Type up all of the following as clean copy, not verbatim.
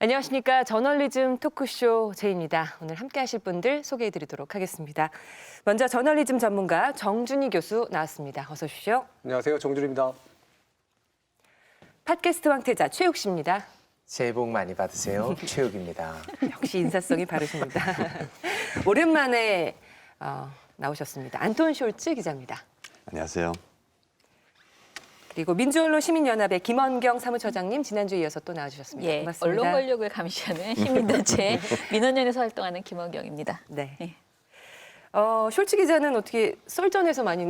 안녕하십니까. 저널리즘 토크쇼 제이입니다. 오늘 함께 하실 분들 소개해드리도록 하겠습니다. 먼저 저널리즘 전문가 정준희 교수 나왔습니다. 어서 오십시오. 안녕하세요. 정준희입니다. 팟캐스트 황태자 최욱 씨입니다. 새해 복 많이 받으세요. 최욱입니다. 역시 인사성이 바르십니다. 오랜만에 나오셨습니다. 안톤 숄츠 기자입니다. 안녕하세요. 그리고 민주언론 시민연합의 김원경 사무처장님 지난주에 이어서 또 나와주셨습니다. 예, 고맙습니다. 언론 권력을 감시하는 시민단체 민원연에서 활동하는 김원경입니다. 네. 네. 숄츠 기자는 어떻게 썰전에서 많이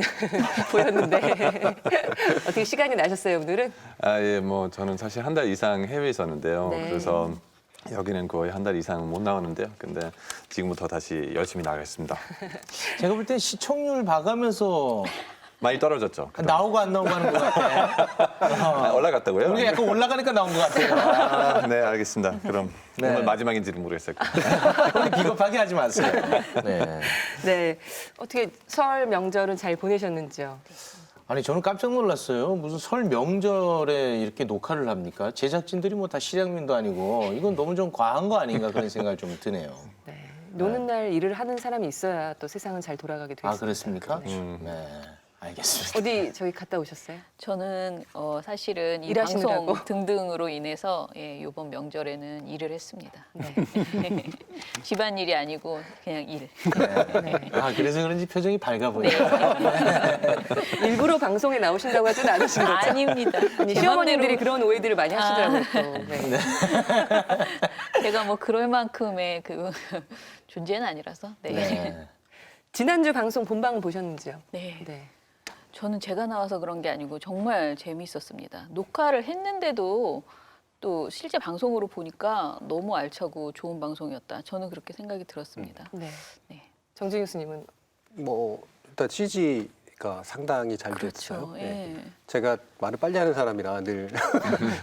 보였는데 어떻게 시간이 나셨어요 오늘은? 예, 뭐 저는 사실 한 달 이상 해외에 있었는데요. 네. 그래서 여기는 거의 한 달 이상 못 나오는데요. 근데 지금부터 다시 열심히 나가겠습니다. 제가 볼 땐 시청률 봐가면서 많이 떨어졌죠. 그동안. 나오고 안 나오고 하는 것 같아. 올라갔다고요? 우리가 약간 올라가니까 나온 것 같아요. 네, 알겠습니다. 그럼 네. 오늘 마지막인지는 모르겠어요. 우리 비겁하게 하지 마세요. 네. 네. 어떻게 설 명절은 잘 보내셨는지요? 아니 저는 깜짝 놀랐어요. 무슨 설 명절에 이렇게 녹화를 합니까? 제작진들이 뭐 다 실향민도 아니고 이건 너무 좀 과한 거 아닌가 그런 생각이 좀 드네요. 네. 노는 날 일을 하는 사람이 있어야 또 세상은 잘 돌아가게 되어 있습니다. 아 그렇습니까? 네. 알겠습니다. 어디 저기 갔다 오셨어요? 저는 사실은 이 일하시느라고? 방송 등등으로 인해서 이번 명절에는 일을 했습니다. 네. 집안일이 아니고 그냥 일. 네. 아 그래서 그런지 표정이 밝아 보여요. 일부러 방송에 나오신다고 하진 않으신 거죠? 아닙니다. 아니, 제 시어머님들이 맘대로 그런 오해들을 많이 하시더라고요. 또. 네. 제가 뭐 그럴 만큼의 그 존재는 아니라서. 네. 네. 지난주 방송 본방은 보셨는지요? 네. 네. 저는 제가 나와서 그런 게 아니고 정말 재미있었습니다. 녹화를 했는데도 또 실제 방송으로 보니까 너무 알차고 좋은 방송이었다. 저는 그렇게 생각이 들었습니다. 네. 네. 정준희 교수님은 뭐 일단 CG가 상당히 잘 됐어요. 그렇죠. 예. 제가 말을 빨리 하는 사람이라 늘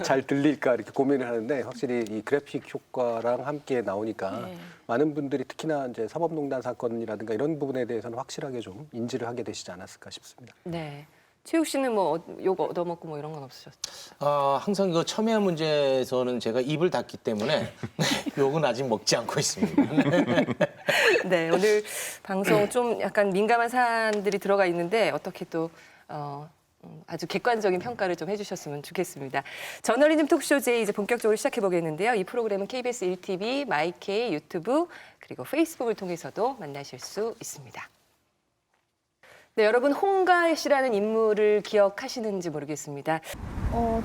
잘 들릴까 이렇게 고민을 하는데 확실히 이 그래픽 효과랑 함께 나오니까 네. 많은 분들이 특히나 이제 사법농단 사건이라든가 이런 부분에 대해서는 확실하게 좀 인지를 하게 되시지 않았을까 싶습니다. 네. 최욱 씨는 뭐 욕 얻어먹고 뭐 이런 건 없으셨죠? 항상 이거 첨예한 문제에서는 제가 입을 닫기 때문에 욕은 아직 먹지 않고 있습니다. 네, 오늘 방송 좀 약간 민감한 사안들이 들어가 있는데 어떻게 또 아주 객관적인 평가를 좀 해주셨으면 좋겠습니다. 저널리즘 토크쇼 제이 이제 본격적으로 시작해 보겠는데요. 이 프로그램은 KBS 1TV, 마이케이, 유튜브 그리고 페이스북을 통해서도 만나실 수 있습니다. 네, 여러분 홍가혜 씨라는 인물을 기억하시는지 모르겠습니다.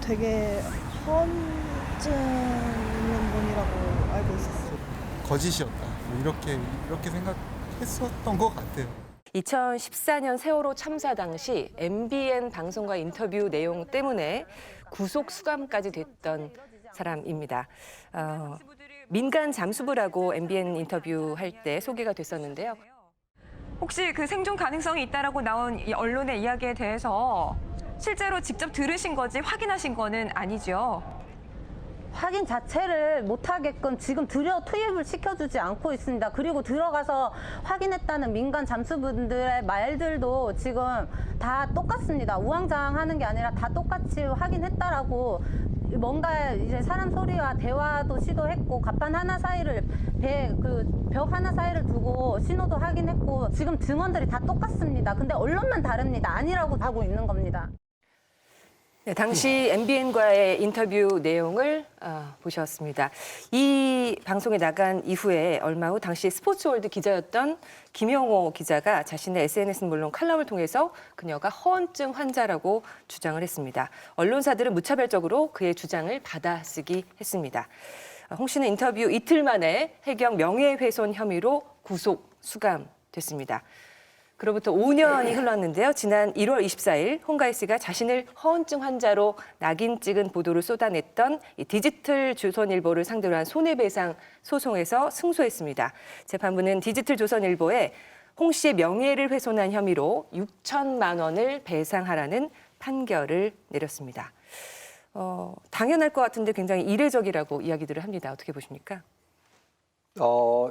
되게 허언증 있는 분이라고 알고 있었어요. 거짓이었다. 뭐 이렇게 생각했었던 것 같아요. 2014년 세월호 참사 당시 MBN 방송과 인터뷰 내용 때문에 구속 수감까지 됐던 사람입니다. 민간 잠수부라고 MBN 인터뷰할 때 소개가 됐었는데요. 혹시 그 생존 가능성이 있다라고 나온 이 언론의 이야기에 대해서 실제로 직접 들으신 거지 확인하신 거는 아니죠? 확인 자체를 못하게끔 지금 투입을 시켜주지 않고 있습니다. 그리고 들어가서 확인했다는 민간 잠수분들의 말들도 지금 다 똑같습니다. 우왕좌왕하는 게 아니라 다 똑같이 확인했다라고 뭔가 이제 사람 소리와 대화도 시도했고 갑판 하나 사이를 벽 하나 사이를 두고 신호도 확인했고 지금 증언들이 다 똑같습니다. 근데 언론만 다릅니다. 아니라고 하고 있는 겁니다. 네, 당시 MBN과의 인터뷰 내용을 보셨습니다. 이 방송에 나간 이후에 얼마 후 당시 스포츠월드 기자였던 김영호 기자가 자신의 SNS는 물론 칼럼을 통해서 그녀가 허언증 환자라고 주장을 했습니다. 언론사들은 무차별적으로 그의 주장을 받아쓰기 했습니다. 홍 씨는 인터뷰 이틀 만에 해경 명예훼손 혐의로 구속 수감됐습니다. 그로부터 5년이 흘렀는데요. 지난 1월 24일 홍가혜 씨가 자신을 허언증 환자로 낙인 찍은 보도를 쏟아냈던 이 디지털 조선일보를 상대로 한 손해배상 소송에서 승소했습니다. 재판부는 디지털 조선일보에 홍 씨의 명예를 훼손한 혐의로 6천만 원을 배상하라는 판결을 내렸습니다. 당연할 것 같은데 굉장히 이례적이라고 이야기들을 합니다. 어떻게 보십니까?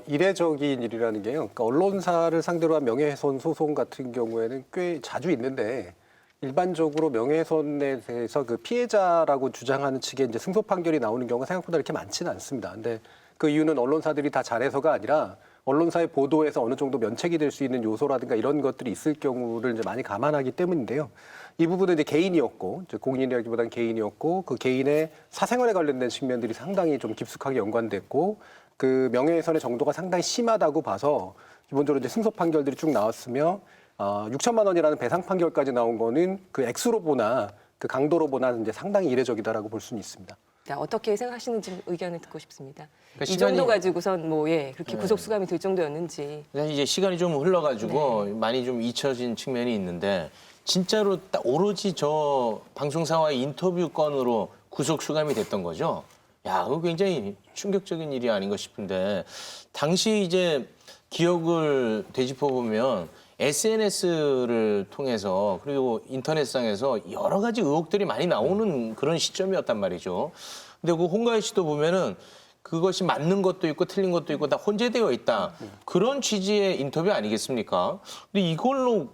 이례적인 일이라는 게요. 그러니까 언론사를 상대로 한 명예훼손 소송 같은 경우에는 꽤 자주 있는데 일반적으로 명예훼손에 대해서 그 피해자라고 주장하는 측의 이제 승소 판결이 나오는 경우가 생각보다 이렇게 많지는 않습니다. 근데 그 이유는 언론사들이 다 잘해서가 아니라 언론사의 보도에서 어느 정도 면책이 될 수 있는 요소라든가 이런 것들이 있을 경우를 이제 많이 감안하기 때문인데요. 이 부분은 이제 개인이었고, 이제 공인이라기보다는 개인이었고, 그 개인의 사생활에 관련된 측면들이 상당히 좀 깊숙하게 연관됐고, 그 명예훼손의 정도가 상당히 심하다고 봐서 기본적으로 이제 승소 판결들이 쭉 나왔으며 6천만 원이라는 배상 판결까지 나온 거는 그 액수로 보나 그 강도로 보나 이제 상당히 이례적이다라고 볼 수는 있습니다. 자, 어떻게 생각하시는지 의견을 듣고 싶습니다. 그러니까 이 정도 가지고선 뭐 그렇게 구속 수감이 될 정도였는지. 그냥 이제 시간이 좀 흘러가지고 많이 좀 잊혀진 측면이 있는데 진짜로 딱 오로지 저 방송사와의 인터뷰 건으로 구속 수감이 됐던 거죠. 야, 그거 굉장히 충격적인 일이 아닌가 싶은데 당시 이제 기억을 되짚어 보면 SNS를 통해서 그리고 인터넷상에서 여러 가지 의혹들이 많이 나오는 그런 시점이었단 말이죠. 근데 그 홍가희 씨도 보면은 그것이 맞는 것도 있고 틀린 것도 있고 다 혼재되어 있다. 그런 취지의 인터뷰 아니겠습니까? 근데 이걸로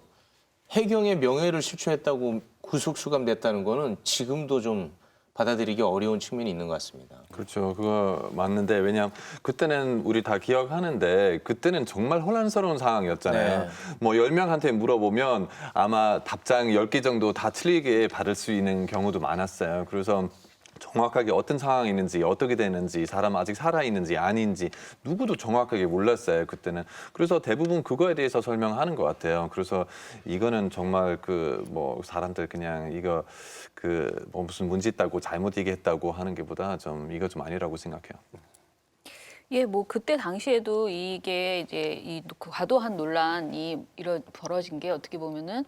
해경의 명예를 실추했다고 구속 수감됐다는 거는 지금도 좀 받아들이기 어려운 측면이 있는 것 같습니다. 그렇죠. 그거 맞는데 왜냐하면 그때는 우리 다 기억하는데 그때는 정말 혼란스러운 상황이었잖아요. 네. 뭐 10명한테 물어보면 아마 답장 10개 정도 다 틀리게 받을 수 있는 경우도 많았어요. 그래서 정확하게 어떤 상황이 있는지 어떻게 되는지 사람 아직 살아있는지 아닌지 누구도 정확하게 몰랐어요 그때는. 그래서 대부분 그거에 대해서 설명하는 것 같아요. 그래서 이거는 정말 그 뭐 사람들 그냥 이거 그 뭐 무슨 문제 있다고 잘못 얘기했다고 하는 게보다 좀 이거 좀 아니라고 생각해요. 예, 뭐 그때 당시에도 이게 이제 이 과도한 논란이 벌어진 게 어떻게 보면은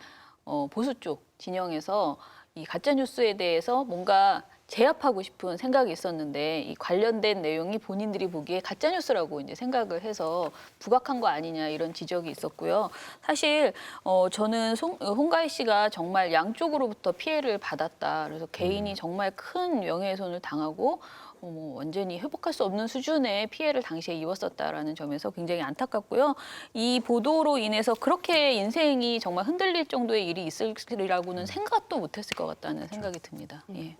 보수 쪽 진영에서 이 가짜 뉴스에 대해서 뭔가 제압하고 싶은 생각이 있었는데 이 관련된 내용이 본인들이 보기에 가짜 뉴스라고 이제 생각을 해서 부각한 거 아니냐 이런 지적이 있었고요. 사실 저는 홍가희 씨가 정말 양쪽으로부터 피해를 받았다. 그래서 개인이 정말 큰 명예훼손을 당하고 완전히 회복할 수 없는 수준의 피해를 당시에 입었었다라는 점에서 굉장히 안타깝고요. 이 보도로 인해서 그렇게 인생이 정말 흔들릴 정도의 일이 있으리라고는 생각도 못했을 것 같다는 생각이 듭니다. 예.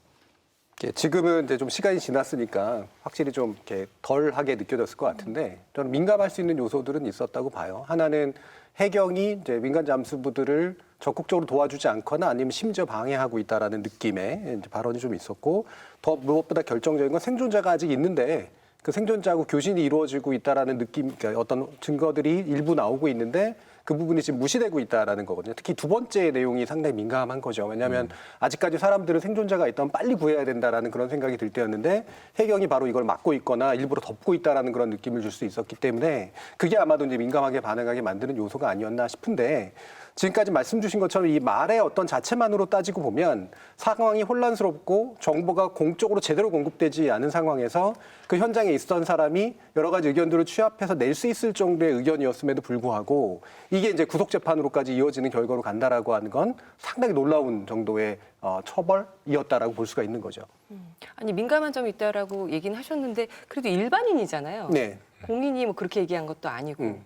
지금은 이제 좀 시간이 지났으니까 확실히 좀 이렇게 덜하게 느껴졌을 것 같은데 저는 민감할 수 있는 요소들은 있었다고 봐요. 하나는 해경이 이제 민간 잠수부들을 적극적으로 도와주지 않거나 아니면 심지어 방해하고 있다라는 느낌의 이제 발언이 좀 있었고 더 무엇보다 결정적인 건 생존자가 아직 있는데 그 생존자하고 교신이 이루어지고 있다라는 느낌, 그러니까 어떤 증거들이 일부 나오고 있는데 그 부분이 지금 무시되고 있다라는 거거든요. 특히 두 번째 내용이 상당히 민감한 거죠. 왜냐하면 아직까지 사람들은 생존자가 있다면 빨리 구해야 된다라는 그런 생각이 들 때였는데 해경이 바로 이걸 막고 있거나 일부러 덮고 있다라는 그런 느낌을 줄 수 있었기 때문에 그게 아마도 이제 민감하게 반응하게 만드는 요소가 아니었나 싶은데 지금까지 말씀 주신 것처럼 이 말의 어떤 자체만으로 따지고 보면 상황이 혼란스럽고 정보가 공적으로 제대로 공급되지 않은 상황에서 그 현장에 있었던 사람이 여러 가지 의견들을 취합해서 낼 수 있을 정도의 의견이었음에도 불구하고 이게 이제 구속재판으로까지 이어지는 결과로 간다라고 하는 건 상당히 놀라운 정도의 처벌이었다라고 볼 수가 있는 거죠. 아니 민감한 점이 있다라고 얘기는 하셨는데 그래도 일반인이잖아요. 네. 공인이 뭐 그렇게 얘기한 것도 아니고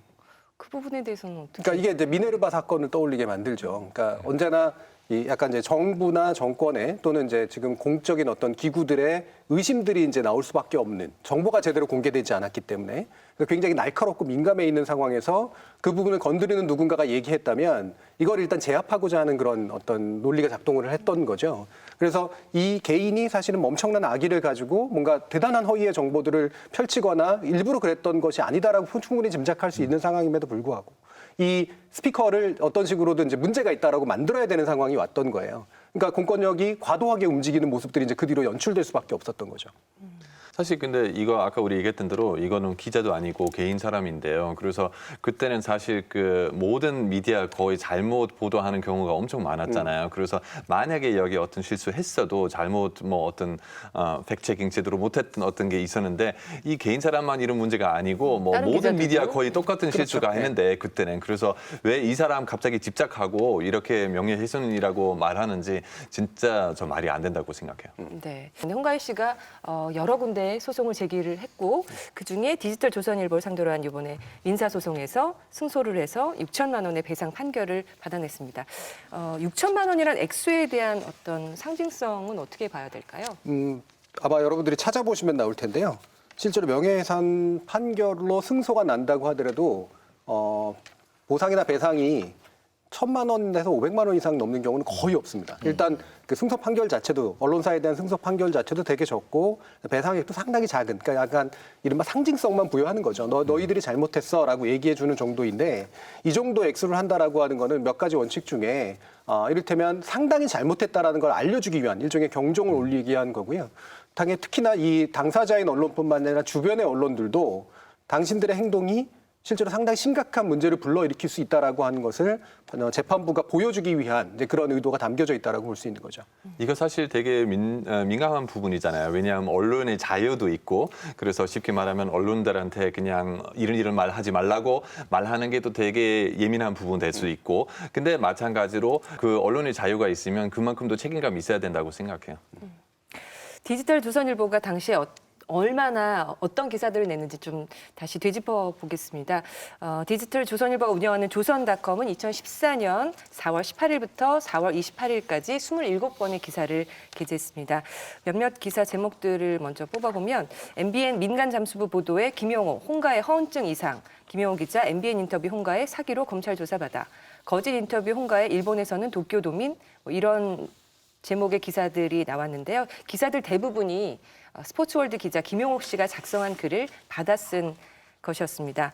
그 부분에 대해서는 어떻게? 그러니까 이게 이제 미네르바 사건을 떠올리게 만들죠. 그러니까 언제나 이 약간 이제 정부나 정권에 또는 이제 지금 공적인 어떤 기구들의 의심들이 이제 나올 수밖에 없는 정보가 제대로 공개되지 않았기 때문에 굉장히 날카롭고 민감해 있는 상황에서 그 부분을 건드리는 누군가가 얘기했다면 이걸 일단 제압하고자 하는 그런 어떤 논리가 작동을 했던 거죠. 그래서 이 개인이 사실은 엄청난 악의를 가지고 뭔가 대단한 허위의 정보들을 펼치거나 일부러 그랬던 것이 아니다라고 충분히 짐작할 수 있는 상황임에도 불구하고 이 스피커를 어떤 식으로든 이제 문제가 있다라고 만들어야 되는 상황이 왔던 거예요. 그러니까 공권력이 과도하게 움직이는 모습들이 이제 그 뒤로 연출될 수밖에 없었던 거죠. 사실 근데 이거 아까 우리 얘기했던 대로 이거는 기자도 아니고 개인 사람인데요. 그래서 그때는 사실 그 모든 미디어 거의 잘못 보도하는 경우가 엄청 많았잖아요. 그래서 만약에 여기 어떤 실수했어도 잘못 뭐 어떤 팩트체킹 제대로 못했던 어떤 게 있었는데 이 개인 사람만 이런 문제가 아니고 뭐 모든 미디어 거의 똑같은 실수가 했는데 그때는 그래서 왜 이 사람 갑자기 집착하고 이렇게 명예훼손이라고 말하는지 진짜 저 말이 안 된다고 생각해요. 네. 근데 홍가희 씨가 여러 군데 건의 소송을 제기를 했고 그중에 디지털 조선일보를 상대로 한 이번에 민사소송에서 승소를 해서 6천만 원의 배상 판결을 받아냈습니다. 6천만 원이란 액수에 대한 어떤 상징성은 어떻게 봐야 될까요? 아마 여러분들이 찾아보시면 나올 텐데요. 실제로 명예훼손 판결로 승소가 난다고 하더라도 보상이나 배상이 1,000만 원에서 500만 원 이상 넘는 경우는 거의 없습니다. 일단 그 승소 판결 자체도 언론사에 대한 승소 판결 자체도 되게 적고 배상액도 상당히 작은, 그러니까 약간 이른바 상징성만 부여하는 거죠. 너희들이 잘못했어라고 얘기해주는 정도인데 이 정도 액수를 한다라고 하는 거는 몇 가지 원칙 중에 이를테면 상당히 잘못했다라는 걸 알려주기 위한 일종의 경종을 울리기 위한 거고요. 특히나 이 당사자인 언론뿐만 아니라 주변의 언론들도 당신들의 행동이 실제로 상당히 심각한 문제를 불러일으킬 수 있다라고 하는 것을 재판부가 보여주기 위한 이제 그런 의도가 담겨져 있다라고 볼 수 있는 거죠. 이거 사실 되게 민감한 부분이잖아요. 왜냐하면 언론의 자유도 있고 그래서 쉽게 말하면 언론들한테 그냥 이런 말 하지 말라고 말하는 게 또 되게 예민한 부분 될 수 있고 근데 마찬가지로 그 언론의 자유가 있으면 그만큼도 책임감이 있어야 된다고 생각해요. 디지털 조선일보가 당시에 얼마나 어떤 기사들을 냈는지 좀 다시 되짚어 보겠습니다. 디지털 조선일보가 운영하는 조선닷컴은 2014년 4월 18일부터 4월 28일까지 27번의 기사를 게재했습니다. 몇몇 기사 제목들을 먼저 뽑아보면 MBN 민간 잠수부 보도에 김용호, 홍가의 허언증 이상, 김용호 기자 MBN 인터뷰 홍가의 사기로 검찰 조사받아, 거짓 인터뷰 홍가의 일본에서는 도쿄도민, 이런 제목의 기사들이 나왔는데요. 기사들 대부분이 스포츠월드 기자 김용옥 씨가 작성한 글을 받아 쓴 것이었습니다.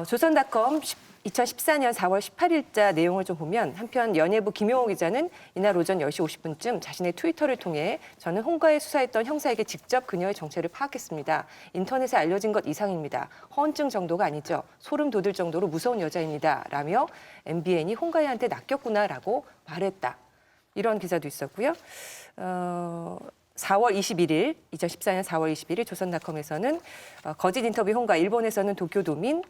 조선닷컴 2014년 4월 18일자 내용을 좀 보면 한편 연예부 김용옥 기자는 이날 오전 10시 50분쯤 자신의 트위터를 통해 저는 홍가에 수사했던 형사에게 직접 그녀의 정체를 파악했습니다. 인터넷에 알려진 것 이상입니다. 허언증 정도가 아니죠. 소름 돋을 정도로 무서운 여자입니다. 라며 MBN이 홍가희한테 낚였구나라고 말했다. 이런 기사도 있었고요. 2014년 4월 21일 조선닷컴에서는 거짓 인터뷰 홍가, 일본에서는 도쿄도민,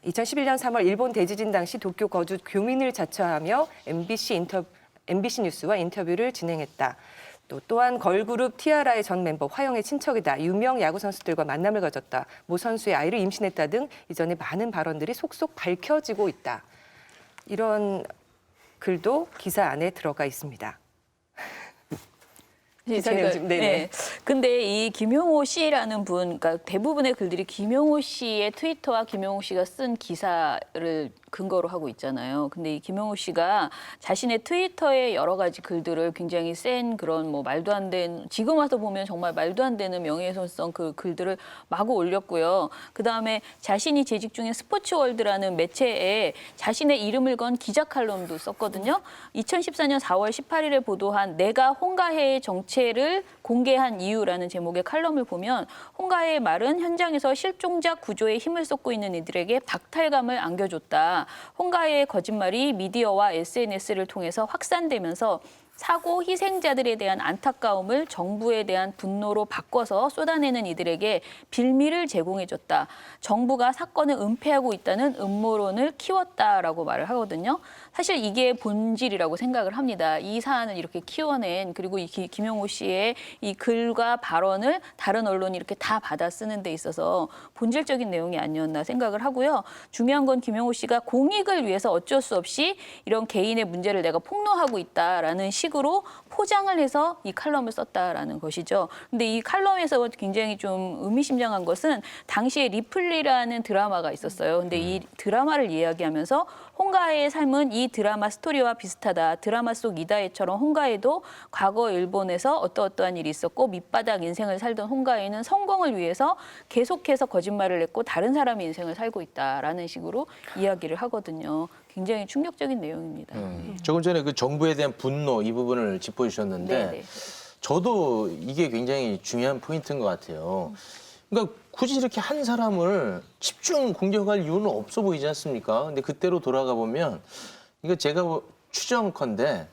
2011년 3월 일본 대지진 당시 도쿄 거주 교민을 자처하며 MBC 뉴스와 인터뷰를 진행했다. 또한 걸그룹 티아라의 전 멤버 화영의 친척이다. 유명 야구 선수들과 만남을 가졌다. 모 선수의 아이를 임신했다 등 이전에 많은 발언들이 속속 밝혀지고 있다. 이런 글도 기사 안에 들어가 있습니다. 기사 내용 좀, 네네. 네. 근데 이 김용호 씨라는 분, 그러니까 대부분의 글들이 김용호 씨의 트위터와 김용호 씨가 쓴 기사를 근거로 하고 있잖아요. 근데 이 김용호 씨가 자신의 트위터의 여러 가지 글들을 굉장히 센 그런 뭐 말도 안 되는, 지금 와서 보면 정말 말도 안 되는 명예훼손성 그 글들을 마구 올렸고요. 그다음에 자신이 재직 중인 스포츠월드라는 매체에 자신의 이름을 건 기자 칼럼도 썼거든요. 2014년 4월 18일에 보도한 내가 홍가혜의 정체를 공개한 이유라는 제목의 칼럼을 보면 홍가혜의 말은 현장에서 실종자 구조에 힘을 쏟고 있는 이들에게 박탈감을 안겨줬다. 홍가혜의 거짓말이 미디어와 SNS를 통해서 확산되면서 사고 희생자들에 대한 안타까움을 정부에 대한 분노로 바꿔서 쏟아내는 이들에게 빌미를 제공해줬다. 정부가 사건을 은폐하고 있다는 음모론을 키웠다라고 말을 하거든요. 사실 이게 본질이라고 생각을 합니다. 이 사안을 이렇게 키워낸, 그리고 이 김용호 씨의 이 글과 발언을 다른 언론이 이렇게 다 받아 쓰는 데 있어서 본질적인 내용이 아니었나 생각을 하고요. 중요한 건 김용호 씨가 공익을 위해서 어쩔 수 없이 이런 개인의 문제를 내가 폭로하고 있다라는 식으로 포장을 해서 이 칼럼을 썼다라는 것이죠. 근데 이 칼럼에서 굉장히 좀 의미심장한 것은 당시에 리플리라는 드라마가 있었어요. 근데 이 드라마를 이야기하면서 홍가혜의 삶은 이 드라마 스토리와 비슷하다. 드라마 속 이다혜처럼 홍가혜도 과거 일본에서 어떠어떠한 일이 있었고 밑바닥 인생을 살던 홍가혜는 성공을 위해서 계속해서 거짓말을 했고 다른 사람의 인생을 살고 있다라는 식으로 이야기를 하거든요. 굉장히 충격적인 내용입니다. 조금 전에 그 정부에 대한 분노 이 부분을 짚어주셨는데 네네. 저도 이게 굉장히 중요한 포인트인 것 같아요. 그러니까 굳이 이렇게 한 사람을 집중 공격할 이유는 없어 보이지 않습니까? 근데 그때로 돌아가 보면 이거 제가 추정컨대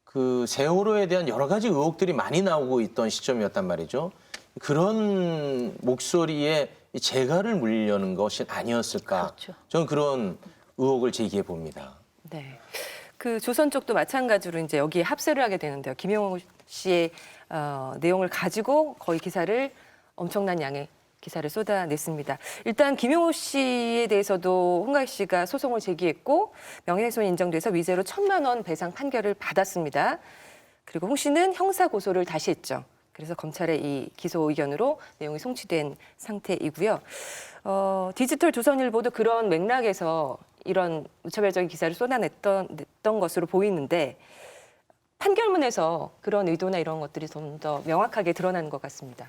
그 세월호에 대한 여러 가지 의혹들이 많이 나오고 있던 시점이었단 말이죠. 그런 목소리에 재갈을 물려는 것이 아니었을까? 그렇죠. 저는 그런 의혹을 제기해 봅니다. 네. 그 조선 쪽도 마찬가지로 이제 여기에 합세를 하게 되는데요. 김용호 씨의 내용을 가지고 거의 기사를 엄청난 양의 기사를 쏟아냈습니다. 일단 김용호 씨에 대해서도 홍가희 씨가 소송을 제기했고 명예훼손 인정돼서 위자료 1,000만 원 배상 판결을 받았습니다. 그리고 홍 씨는 형사 고소를 다시 했죠. 그래서 검찰의 이 기소 의견으로 내용이 송치된 상태이고요. 디지털 조선일보도 그런 맥락에서 이런 무차별적인 기사를 쏟아냈던 것으로 보이는데 판결문에서 그런 의도나 이런 것들이 좀 더 명확하게 드러나는 것 같습니다.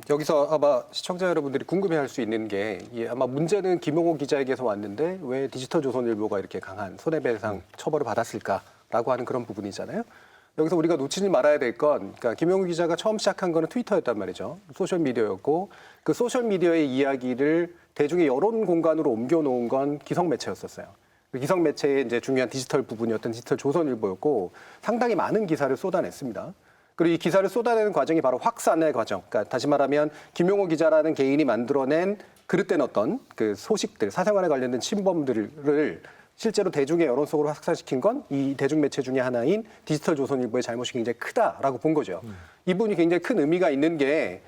여기서 아마 시청자 여러분들이 궁금해할 수 있는 게 아마 문제는 김용호 기자에게서 왔는데 왜 디지털 조선일보가 이렇게 강한 손해배상 처벌을 받았을까라고 하는 그런 부분이잖아요. 여기서 우리가 놓치지 말아야 될 건 그러니까 김용호 기자가 처음 시작한 거는 트위터였단 말이죠. 소셜미디어였고 그 소셜미디어의 이야기를 대중의 여론 공간으로 옮겨놓은 건 기성매체였었어요. 기성매체의 이제 중요한 디지털 부분이었던 디지털 조선일보였고 상당히 많은 기사를 쏟아냈습니다. 그리고 이 기사를 쏟아내는 과정이 바로 확산의 과정. 그러니까 다시 말하면 김용호 기자라는 개인이 만들어낸 그릇된 어떤 그 소식들, 사생활에 관련된 침범들을 실제로 대중의 여론 속으로 확산시킨 건 이 대중매체 중에 하나인 디지털 조선일보의 잘못이 굉장히 크다라고 본 거죠. 이분이 굉장히 큰 의미가 있는 게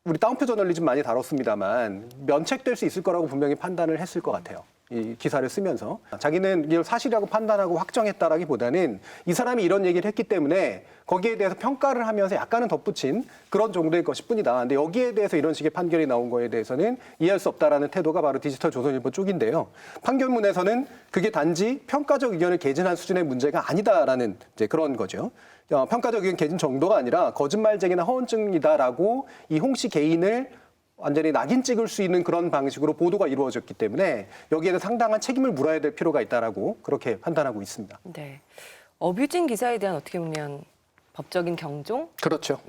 우리 따옴표 저널리즘 많이 다뤘습니다만 면책될 수 있을 거라고 분명히 판단을 했을 것 같아요. 이 기사를 쓰면서 자기는 이걸 사실이라고 판단하고 확정했다라기보다는 이 사람이 이런 얘기를 했기 때문에 거기에 대해서 평가를 하면서 약간은 덧붙인 그런 정도일 것일 뿐이다. 근데 여기에 대해서 이런 식의 판결이 나온 거에 대해서는 이해할 수 없다라는 태도가 바로 디지털 조선일보 쪽인데요. 판결문에서는 그게 단지 평가적 의견을 개진한 수준의 문제가 아니다라는 이제 그런 거죠. 평가적 의견 개진 정도가 아니라 거짓말쟁이나 허언증이다라고 이 홍 씨 개인을 완전히 낙인 찍을 수 있는 그런 방식으로 보도가 이루어졌기 때문에 여기에는 상당한 책임을 물어야 될 필요가 있다라고 그렇게 판단하고 있습니다. 네, 어뷰징 기사에 대한 어떻게 보면 법적인 경종이라고 그렇죠.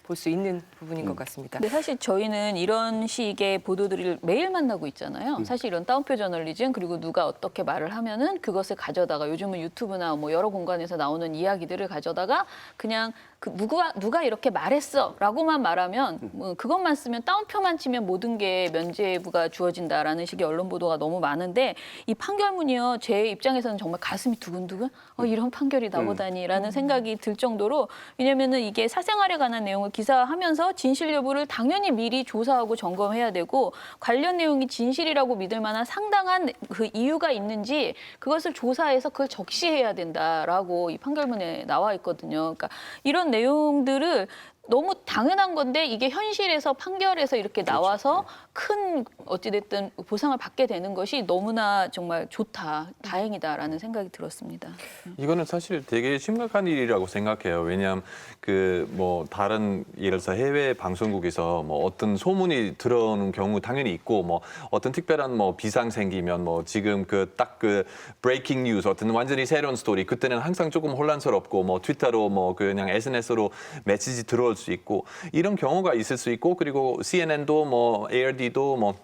볼 수 있는 부분인 것 같습니다. 근데 사실 저희는 이런 식의 보도들을 매일 만나고 있잖아요. 사실 이런 따옴표 저널리즘 그리고 누가 어떻게 말을 하면은 그것을 가져다가 요즘은 유튜브나 뭐 여러 공간에서 나오는 이야기들을 가져다가 그냥 그 누가 이렇게 말했어라고만 말하면 뭐 그것만 쓰면 따옴표만 치면 모든 게 면죄부가 주어진다라는 식의 언론 보도가 너무 많은데 이 판결문이요 제 입장에서는 정말 가슴이 두근두근 이런 판결이 나오다니라는 생각이 들 정도로 왜냐면은 이게 사생활에 관한 내용을 기사하면서 진실 여부를 당연히 미리 조사하고 점검해야 되고 관련 내용이 진실이라고 믿을 만한 상당한 그 이유가 있는지 그것을 조사해서 그걸 적시해야 된다라고 이 판결문에 나와 있거든요. 그러니까 이런 내용들을 너무 당연한 건데 이게 현실에서 판결에서 이렇게 나와서 큰 어찌됐든 보상을 받게 되는 것이 너무나 정말 좋다, 다행이다라는 생각이 들었습니다. 이거는 사실 되게 심각한 일이라고 생각해요. 왜냐하면 그 뭐 다른 예를 들어서 해외 방송국에서 뭐 어떤 소문이 들어오는 경우 당연히 있고 뭐 어떤 특별한 뭐 비상 생기면 뭐 지금 그 딱 그 브레이킹 뉴스 어떤 완전히 새로운 스토리 그때는 항상 조금 혼란스럽고 뭐 트위터로 뭐 그냥 SNS로 메시지 들어올 수 있고 이런 경우가 있을 수 있고 그리고 CNN도 뭐 ARD도 뭐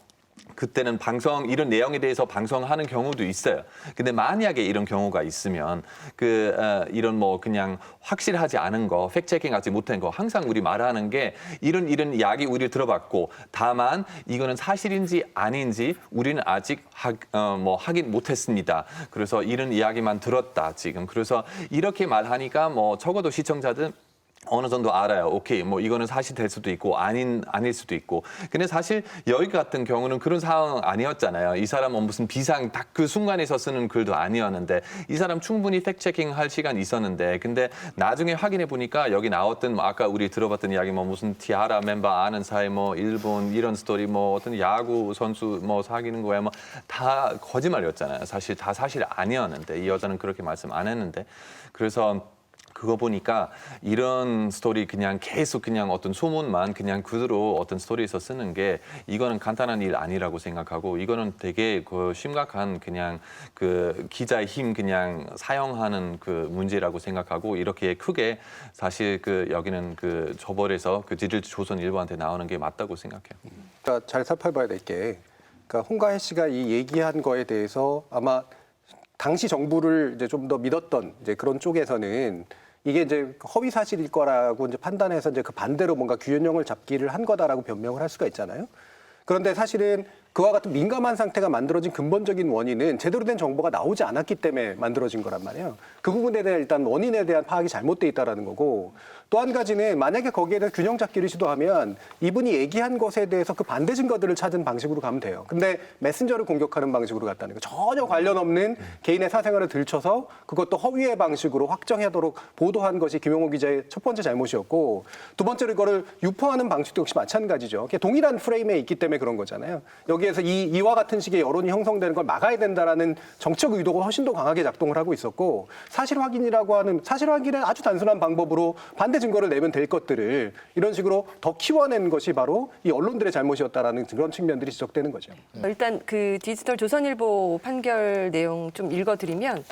그때는 방송 이런 내용에 대해서 방송하는 경우도 있어요. 근데 만약에 이런 경우가 있으면 이런 뭐 그냥 확실하지 않은 거, 팩체킹하지 못한 거 항상 우리 말하는 게 이런 이야기 우리 들어봤고 다만 이거는 사실인지 아닌지 우리는 아직 확인 못했습니다. 그래서 이런 이야기만 들었다 지금. 그래서 이렇게 말하니까 뭐 적어도 시청자들 어느 정도 알아요. 오케이, 뭐 이거는 사실 될 수도 있고 아닐 수도 있고. 근데 사실 여기 같은 경우는 그런 상황 아니었잖아요. 이 사람은 무슨 비상 딱 그 순간에서 쓰는 글도 아니었는데 이 사람 충분히 팩체킹 할 시간이 있었는데 근데 나중에 확인해 보니까 여기 나왔던 뭐 아까 우리 들어봤던 이야기 뭐 무슨 티아라 멤버 아는 사이 뭐 일본 이런 스토리 뭐 어떤 야구 선수 뭐 사귀는 거야 뭐 다 거짓말이었잖아요. 사실 다 사실 아니었는데 이 여자는 그렇게 말씀 안 했는데 그래서 그거 보니까 이런 스토리 그냥 계속 그냥 어떤 소문만 그냥 그대로 어떤 스토리에서 쓰는 게 이거는 간단한 일 아니라고 생각하고 이거는 되게 그 심각한 그냥 그 기자의 힘 그냥 사용하는 그 문제라고 생각하고 이렇게 크게 사실 그 여기는 그 처벌에서 그 디지털 조선일보한테 나오는 게 맞다고 생각해요. 그러니까 잘 살펴봐야 될 게 그러니까 홍가혜 씨가 이 얘기한 거에 대해서 아마 당시 정부를 이제 좀 더 믿었던 이제 그런 쪽에서는 이게 이제 허위 사실일 거라고 이제 판단해서 이제 그 반대로 뭔가 규현형을 잡기를 한 거다라고 변명을 할 수가 있잖아요. 그런데 사실은 그와 같은 민감한 상태가 만들어진 근본적인 원인은 제대로 된 정보가 나오지 않았기 때문에 만들어진 거란 말이에요. 그 부분에 대한 일단 원인에 대한 파악이 잘못돼 있다라는 거고, 또 한 가지는 만약에 거기에 대해서 균형 잡기를 시도하면 이분이 얘기한 것에 대해서 그 반대 증거들을 찾은 방식으로 가면 돼요. 근데 메신저를 공격하는 방식으로 갔다는 거, 전혀 관련 없는 개인의 사생활을 들춰서 그것도 허위의 방식으로 확정하도록 보도한 것이 김용호 기자의 첫 번째 잘못이었고, 두 번째로 이거를 유포하는 방식도 역시 마찬가지죠. 동일한 프레임에 있기 때문에 그런 거잖아요. 여기에서 이와 같은 식의 여론이 형성되는 걸 막아야 된다라는 정책 의도가 훨씬 더 강하게 작동을 하고 있었고, 사실 확인이라고 하는, 사실 확인은 아주 단순한 방법으로 반대 증거를 내면 될 것들을 이런 식으로 더 키워낸 것이 바로 이 언론들의 잘못이었다라는 그런 측면들이 지적되는 거죠. 일단 그 디지털 조선일보 판결 내용 좀 읽어드리면,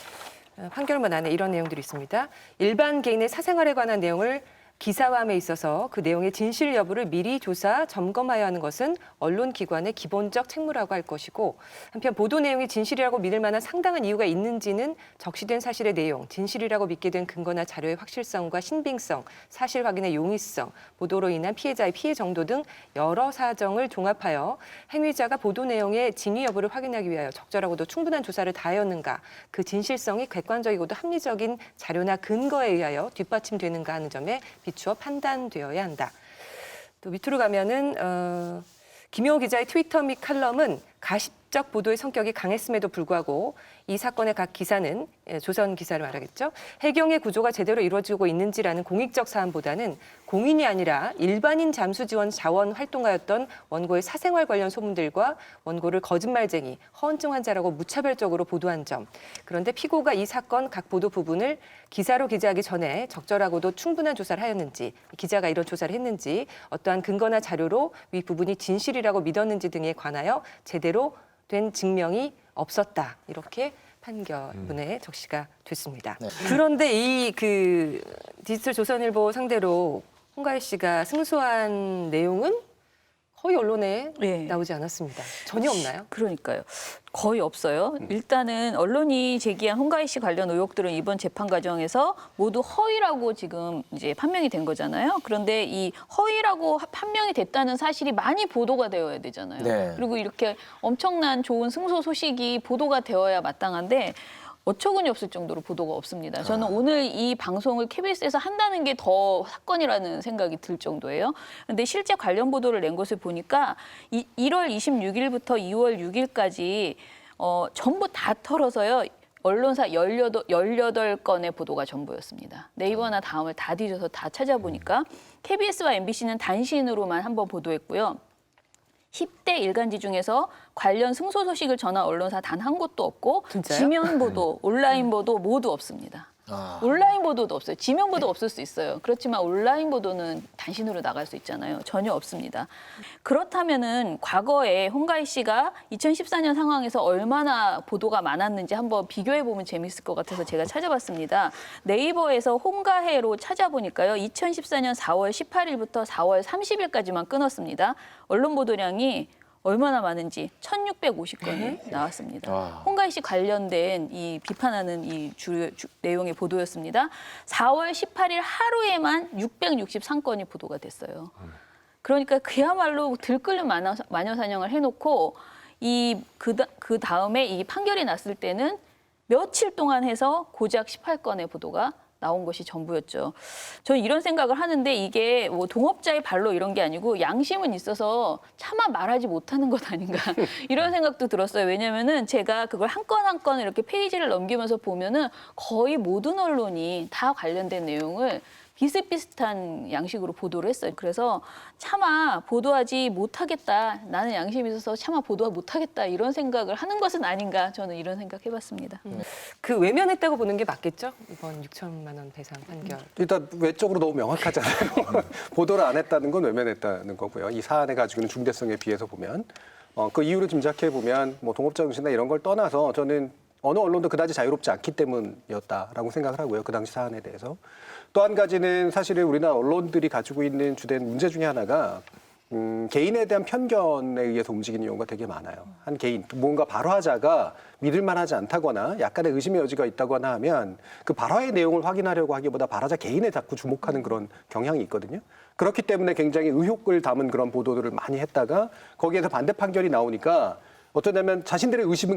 판결문 안에 이런 내용들이 있습니다. 일반 개인의 사생활에 관한 내용을 기사화함에 있어서 그 내용의 진실 여부를 미리 조사, 점검하여야 하는 것은 언론기관의 기본적 책무라고 할 것이고, 한편 보도 내용이 진실이라고 믿을 만한 상당한 이유가 있는지는 적시된 사실의 내용, 진실이라고 믿게 된 근거나 자료의 확실성과 신빙성, 사실 확인의 용이성, 보도로 인한 피해자의 피해 정도 등 여러 사정을 종합하여 행위자가 보도 내용의 진위 여부를 확인하기 위하여 적절하고도 충분한 조사를 다하였는가, 그 진실성이 객관적이고도 합리적인 자료나 근거에 의하여 뒷받침되는가 하는 점에 비추어 판단되어야 한다. 또 밑으로 가면은 김용호 기자의 트위터 및 칼럼은 가십적 보도의 성격이 강했음에도 불구하고 이 사건의 각 기사는, 조선 기사를 말하겠죠, 해경의 구조가 제대로 이루어지고 있는지라는 공익적 사안보다는 공인이 아니라 일반인 잠수 지원 자원 활동가였던 원고의 사생활 관련 소문들과 원고를 거짓말쟁이, 허언증 환자라고 무차별적으로 보도한 점, 그런데 피고가 이 사건 각 보도 부분을 기사로 기재하기 전에 적절하고도 충분한 조사를 하였는지, 기자가 이런 조사를 했는지, 어떠한 근거나 자료로 위 부분이 진실이라고 믿었는지 등에 관하여 제대로 된 증명이 없었다. 이렇게 판결문에 적시가 됐습니다. 네. 그런데 이 그 디지털 조선일보 상대로 홍가희 씨가 승소한 내용은 거의 언론에 네. 나오지 않았습니다. 전혀 없나요? 그러니까요. 거의 없어요. 일단은 언론이 제기한 홍가희 씨 관련 의혹들은 이번 재판 과정에서 모두 허위라고 지금 이제 판명이 된 거잖아요. 그런데 이 허위라고 판명이 됐다는 사실이 많이 보도가 되어야 되잖아요. 네. 그리고 이렇게 엄청난 좋은 승소 소식이 보도가 되어야 마땅한데 어처구니 없을 정도로 보도가 없습니다. 저는 오늘 이 방송을 KBS에서 한다는 게 더 사건이라는 생각이 들 정도예요. 그런데 실제 관련 보도를 낸 것을 보니까 1월 26일부터 2월 6일까지 전부 다 털어서요. 언론사 18건의 보도가 전부였습니다. 네이버나 다음을 다 뒤져서 다 찾아보니까 KBS와 MBC는 단신으로만 한번 보도했고요. 10대 일간지 중에서 관련 승소 소식을 전한 언론사 단 한 곳도 없고, 진짜요? 지면 보도, 온라인 보도 모두 없습니다. 온라인 보도도 없어요. 지면 보도 없을 수 있어요. 그렇지만 온라인 보도는 단신으로 나갈 수 있잖아요. 전혀 없습니다. 그렇다면은 과거에 홍가희 씨가 2014년 상황에서 얼마나 보도가 많았는지 한번 비교해 보면 재밌을 것 같아서 제가 찾아봤습니다. 네이버에서 홍가혜로 찾아보니까요. 2014년 4월 18일부터 4월 30일까지만 끊었습니다. 언론 보도량이 얼마나 많은지 1,650건이 나왔습니다. 홍가희 씨 관련된 이 비판하는 이 내용의 보도였습니다. 4월 18일 하루에만 663건이 보도가 됐어요. 그러니까 그야말로 들끓는 마녀 사냥을 해놓고 그 다음에 이 판결이 났을 때는 며칠 동안 해서 고작 18건의 보도가 나온 것이 전부였죠. 저는 이런 생각을 하는데 이게 뭐 동업자의 발로 이런 게 아니고 양심은 있어서 차마 말하지 못하는 것 아닌가 이런 생각도 들었어요. 왜냐면은 제가 그걸 한 건 한 건 이렇게 페이지를 넘기면서 보면은 거의 모든 언론이 다 관련된 내용을 비슷비슷한 양식으로 보도를 했어요. 그래서 차마 보도하지 못하겠다. 나는 양심이 있어서 차마 보도 못하겠다. 이런 생각을 하는 것은 아닌가. 저는 이런 생각 해봤습니다. 그 외면했다고 보는 게 맞겠죠? 이번 6천만 원 배상 판결. 일단 외적으로 너무 명확하잖아요. 보도를 안 했다는 건 외면했다는 거고요. 이 사안의 가지고 있는 중대성에 비해서 보면 그 이유를 짐작해 보면 뭐 동업자 정신이나 이런 걸 떠나서 저는 어느 언론도 그다지 자유롭지 않기 때문이었다라고 생각을 하고요. 그 당시 사안에 대해서. 또 한 가지는 사실은 우리나라 언론들이 가지고 있는 주된 문제 중에 하나가 개인에 대한 편견에 의해서 움직이는 경우가 되게 많아요. 한 개인, 뭔가 발화자가 믿을 만하지 않다거나 약간의 의심의 여지가 있다거나 하면 그 발화의 내용을 확인하려고 하기보다 발화자 개인에 자꾸 주목하는 그런 경향이 있거든요. 그렇기 때문에 굉장히 의혹을 담은 그런 보도들을 많이 했다가 거기에서 반대 판결이 나오니까 어쩌냐면 자신들의 의심은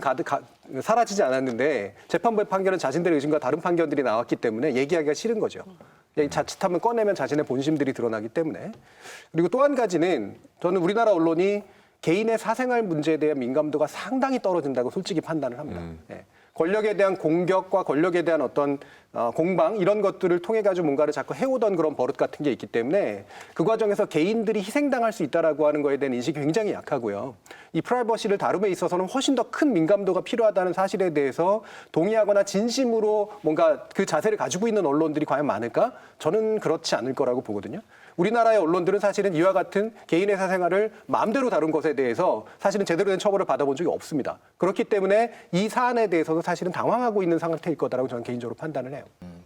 사라지지 않았는데 재판부의 판결은 자신들의 의심과 다른 판결들이 나왔기 때문에 얘기하기가 싫은 거죠. 자칫하면 꺼내면 자신의 본심들이 드러나기 때문에. 그리고 또 한 가지는 저는 우리나라 언론이 개인의 사생활 문제에 대한 민감도가 상당히 떨어진다고 솔직히 판단을 합니다. 예. 권력에 대한 공격과 권력에 대한 어떤 공방 이런 것들을 통해 가지고 뭔가를 자꾸 해오던 그런 버릇 같은 게 있기 때문에 그 과정에서 개인들이 희생당할 수 있다라고 하는 거에 대한 인식이 굉장히 약하고요. 이 프라이버시를 다룸에 있어서는 훨씬 더 큰 민감도가 필요하다는 사실에 대해서 동의하거나 진심으로 뭔가 그 자세를 가지고 있는 언론들이 과연 많을까? 저는 그렇지 않을 거라고 보거든요. 우리나라의 언론들은 사실은 이와 같은 개인의 사생활을 마음대로 다룬 것에 대해서 사실은 제대로 된 처벌을 받아본 적이 없습니다. 그렇기 때문에 이 사안에 대해서도 사실은 당황하고 있는 상태일 거다라고 저는 개인적으로 판단을 해요.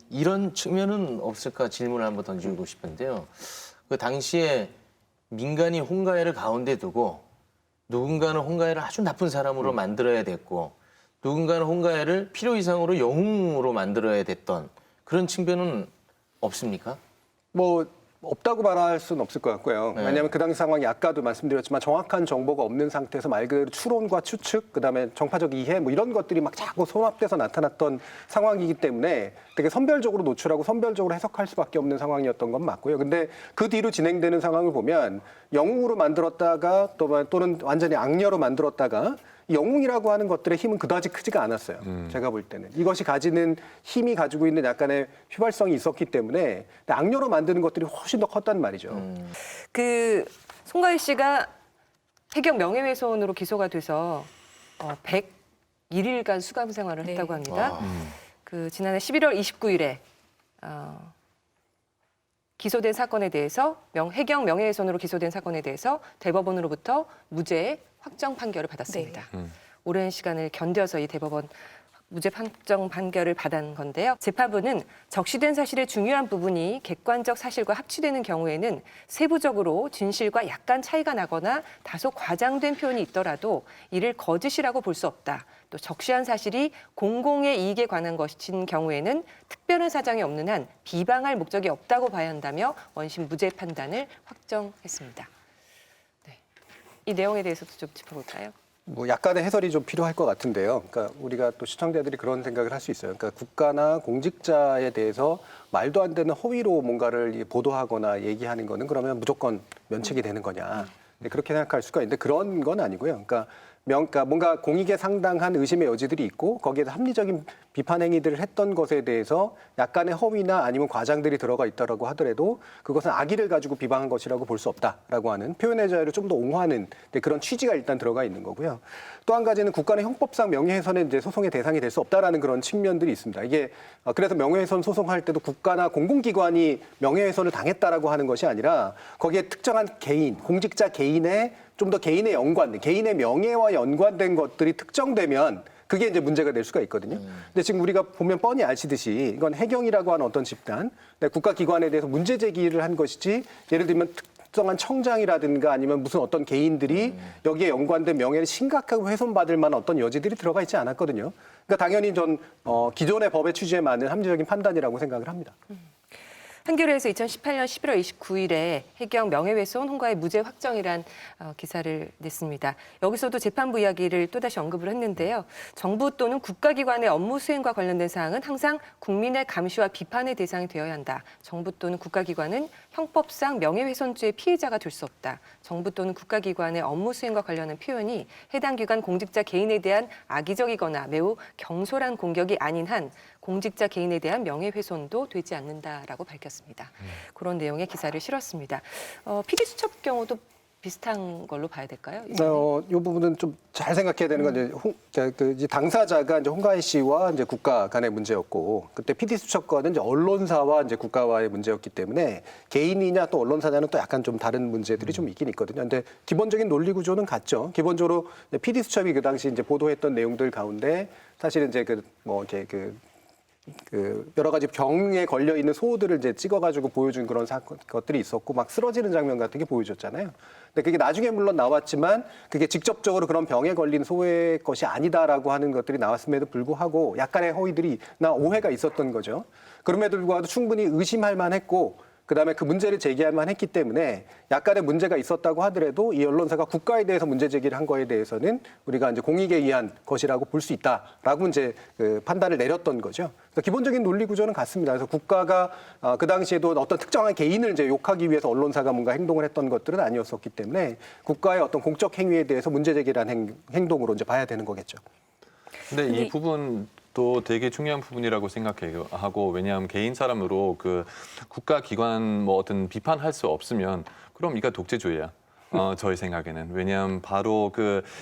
이런 측면은 없을까 질문을 한번 던지고 싶은데요. 그 당시에 민간이 홍가혜를 가운데 두고 누군가는 홍가혜를 아주 나쁜 사람으로 만들어야 됐고 누군가는 홍가혜를 필요 이상으로 영웅으로 만들어야 됐던 그런 측면은 없습니까? 뭐 없다고 말할 수는 없을 것 같고요. 네. 왜냐하면 그 당시 상황이 아까도 말씀드렸지만 정확한 정보가 없는 상태에서 말 그대로 추론과 추측, 그다음에 정파적 이해 뭐 이런 것들이 막 자꾸 손합돼서 나타났던 상황이기 때문에 되게 선별적으로 노출하고 선별적으로 해석할 수밖에 없는 상황이었던 건 맞고요. 근데 그 뒤로 진행되는 상황을 보면 영웅으로 만들었다가 또는 완전히 악녀로 만들었다가 영웅이라고 하는 것들의 힘은 그다지 크지가 않았어요. 제가 볼 때는. 이것이 가지는 힘이 가지고 있는 약간의 휘발성이 있었기 때문에 악녀로 만드는 것들이 훨씬 더 컸단 말이죠. 그 송가희 씨가 해경 명예훼손으로 기소가 돼서 101일간 수감 생활을 했다고 합니다. 그 지난해 11월 29일에 기소된 사건에 대해서 해경 명예훼손으로 기소된 사건에 대해서 대법원으로부터 무죄 확정 판결을 받았습니다. 오랜 시간을 견뎌서 이 대법원 무죄 확정 판결을 받은 건데요. 재판부는 적시된 사실의 중요한 부분이 객관적 사실과 합치되는 경우에는 세부적으로 진실과 약간 차이가 나거나 다소 과장된 표현이 있더라도 이를 거짓이라고 볼 수 없다. 또 적시한 사실이 공공의 이익에 관한 것인 경우에는 특별한 사정이 없는 한 비방할 목적이 없다고 봐야 한다며 원심 무죄 판단을 확정했습니다. 네. 이 내용에 대해서도 좀 짚어볼까요? 뭐 약간의 해설이 좀 필요할 것 같은데요. 그러니까 우리가 또 시청자들이 그런 생각을 할 수 있어요. 그러니까 국가나 공직자에 대해서 말도 안 되는 허위로 뭔가를 보도하거나 얘기하는 거는 그러면 무조건 면책이 되는 거냐. 그렇게 생각할 수가 있는데 그런 건 아니고요. 그러니까 뭔가 공익에 상당한 의심의 여지들이 있고 거기에서 합리적인 비판 행위들을 했던 것에 대해서 약간의 허위나 아니면 과장들이 들어가 있다라고 하더라도 그것은 악의를 가지고 비방한 것이라고 볼 수 없다라고 하는 표현의 자유를 좀 더 옹호하는 그런 취지가 일단 들어가 있는 거고요. 또 한 가지는 국가는 형법상 명예훼손의 이제 소송의 대상이 될 수 없다라는 그런 측면들이 있습니다. 이게 그래서 명예훼손 소송할 때도 국가나 공공기관이 명예훼손을 당했다라고 하는 것이 아니라 거기에 특정한 개인, 공직자 개인의 좀 더 개인의 연관된, 개인의 명예와 연관된 것들이 특정되면 그게 이제 문제가 될 수가 있거든요. 근데 지금 우리가 보면 뻔히 아시듯이 이건 해경이라고 하는 어떤 집단, 국가기관에 대해서 문제 제기를 한 것이지 예를 들면 특정한 청장이라든가 아니면 무슨 어떤 개인들이 여기에 연관된 명예를 심각하게 훼손받을 만한 어떤 여지들이 들어가 있지 않았거든요. 그러니까 당연히 전 기존의 법의 취지에 맞는 합리적인 판단이라고 생각을 합니다. 한겨레에서 2018년 11월 29일에 해경 명예훼손 홍가의 무죄 확정이란 기사를 냈습니다. 여기서도 재판부 이야기를 또다시 언급을 했는데요. 정부 또는 국가기관의 업무 수행과 관련된 사항은 항상 국민의 감시와 비판의 대상이 되어야 한다. 정부 또는 국가기관은 형법상 명예훼손죄의 피해자가 될 수 없다. 정부 또는 국가기관의 업무 수행과 관련한 표현이 해당 기관 공직자 개인에 대한 악의적이거나 매우 경솔한 공격이 아닌 한 공직자 개인에 대한 명예훼손도 되지 않는다라고 밝혔습니다. 그런 내용의 기사를 실었습니다. PD수첩 경우도 비슷한 걸로 봐야 될까요? 이 부분은 좀 잘 생각해야 되는 건 이제 당사자가 이제 홍가희 씨와 이제 국가 간의 문제였고 그때 PD수첩과는 이제 언론사와 이제 국가와의 문제였기 때문에 개인이냐 또 언론사냐는 또 약간 좀 다른 문제들이 좀 있긴 있거든요. 근데 기본적인 논리 구조는 같죠. 기본적으로 PD수첩이 그 당시 이제 보도했던 내용들 가운데 사실은 이제 여러 가지 병에 걸려 있는 소들을 이제 찍어가지고 보여준 그런 것들이 있었고 막 쓰러지는 장면 같은 게 보여줬잖아요. 근데 그게 나중에 물론 나왔지만 그게 직접적으로 그런 병에 걸린 소의 것이 아니다라고 하는 것들이 나왔음에도 불구하고 약간의 허위들이나 오해가 있었던 거죠. 그럼에도 불구하고 충분히 의심할 만했고 그다음에 그 문제를 제기할만 했기 때문에 약간의 문제가 있었다고 하더라도 이 언론사가 국가에 대해서 문제 제기를 한 거에 대해서는 우리가 이제 공익에 의한 것이라고 볼 수 있다라고 이제 그 판단을 내렸던 거죠. 그래서 기본적인 논리 구조는 같습니다. 그래서 국가가 그 당시에도 어떤 특정한 개인을 이제 욕하기 위해서 언론사가 뭔가 행동을 했던 것들은 아니었었기 때문에 국가의 어떤 공적 행위에 대해서 문제 제기를 한 행동으로 이제 봐야 되는 거겠죠. 근데 이 부분도 되게 중요한 부분이라고 생각하고 왜냐하면 개인 사람으로 그 국가 기관 뭐 어떤 비판할 수 없으면 그럼 이거 독재주의야. 저희 생각에는. 왜냐하면 바로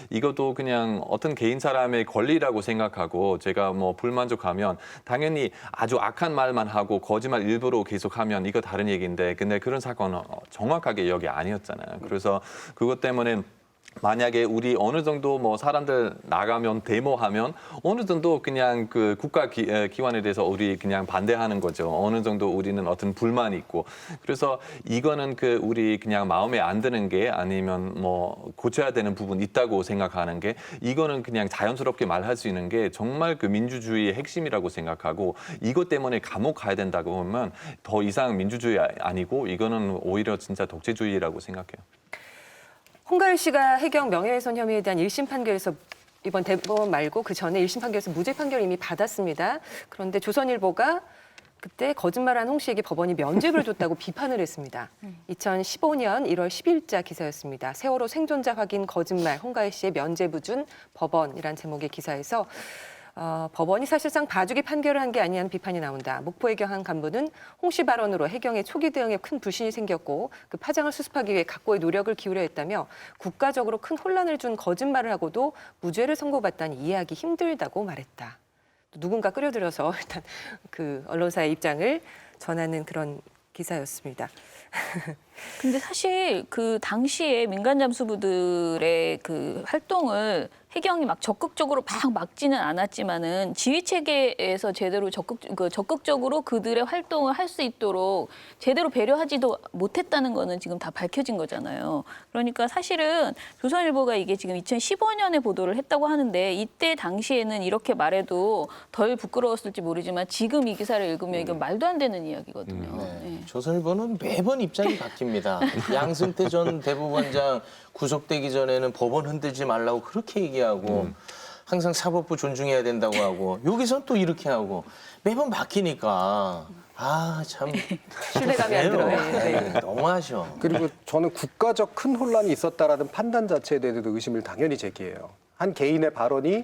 이것도 그냥 어떤 개인 사람의 권리라고 생각하고 제가 뭐 불만족하면 당연히 아주 악한 말만 하고 거짓말 일부러 계속하면 이거 다른 얘기인데 근데 그런 사건은 정확하게 여기 아니었잖아요. 그래서 그것 때문에 만약에 우리 어느 정도 뭐 사람들 나가면 데모하면 어느 정도 그냥 그 국가 기관에 대해서 우리 그냥 반대하는 거죠. 어느 정도 우리는 어떤 불만이 있고. 그래서 이거는 우리 그냥 마음에 안 드는 게 아니면 뭐 고쳐야 되는 부분 있다고 생각하는 게 이거는 그냥 자연스럽게 말할 수 있는 게 정말 그 민주주의의 핵심이라고 생각하고 이것 때문에 감옥 가야 된다고 하면 더 이상 민주주의 아니고 이거는 오히려 진짜 독재주의라고 생각해요. 홍가일 씨가 해경 명예훼손 혐의에 대한 1심 판결에서 이번 대법원 말고 그 전에 1심 판결에서 무죄 판결을 이미 받았습니다. 그런데 조선일보가 그때 거짓말한 홍 씨에게 법원이 면죄부를 줬다고 비판을 했습니다. 2015년 1월 10일자 기사였습니다. 세월호 생존자 확인 거짓말 홍가일 씨의 면죄부 준 법원이란 제목의 기사에서 법원이 사실상 봐주기 판결을 한 게 아니냐는 비판이 나온다. 목포 해경 한 간부는 홍 씨 발언으로 해경의 초기 대응에 큰 불신이 생겼고 그 파장을 수습하기 위해 각고의 노력을 기울여 했다며 국가적으로 큰 혼란을 준 거짓말을 하고도 무죄를 선고받다니 이해하기 힘들다고 말했다. 누군가 끌어들여서 일단 그 언론사의 입장을 전하는 그런 기사였습니다. 근데 사실 그 당시에 민간 잠수부들의 그 활동을 해경이 막 적극적으로 막 막지는 않았지만은 지휘 체계에서 제대로 적극적으로 그들의 활동을 할 수 있도록 제대로 배려하지도 못했다는 거는 지금 다 밝혀진 거잖아요. 그러니까 사실은 조선일보가 이게 지금 2015년에 보도를 했다고 하는데 이때 당시에는 이렇게 말해도 덜 부끄러웠을지 모르지만 지금 이 기사를 읽으면 이건 말도 안 되는 이야기거든요. 네. 조선일보는 매번 입장이 바뀝니다. 양승태 전 대법원장 구속되기 전에는 법원 흔들지 말라고 그렇게 얘기하고 항상 사법부 존중해야 된다고 하고 여기선 또 이렇게 하고 매번 바뀌니까 참 신뢰감이 안 들어요. 네. 너무하죠. 그리고 저는 국가적 큰 혼란이 있었다라는 판단 자체에 대해서도 의심을 당연히 제기해요. 한 개인의 발언이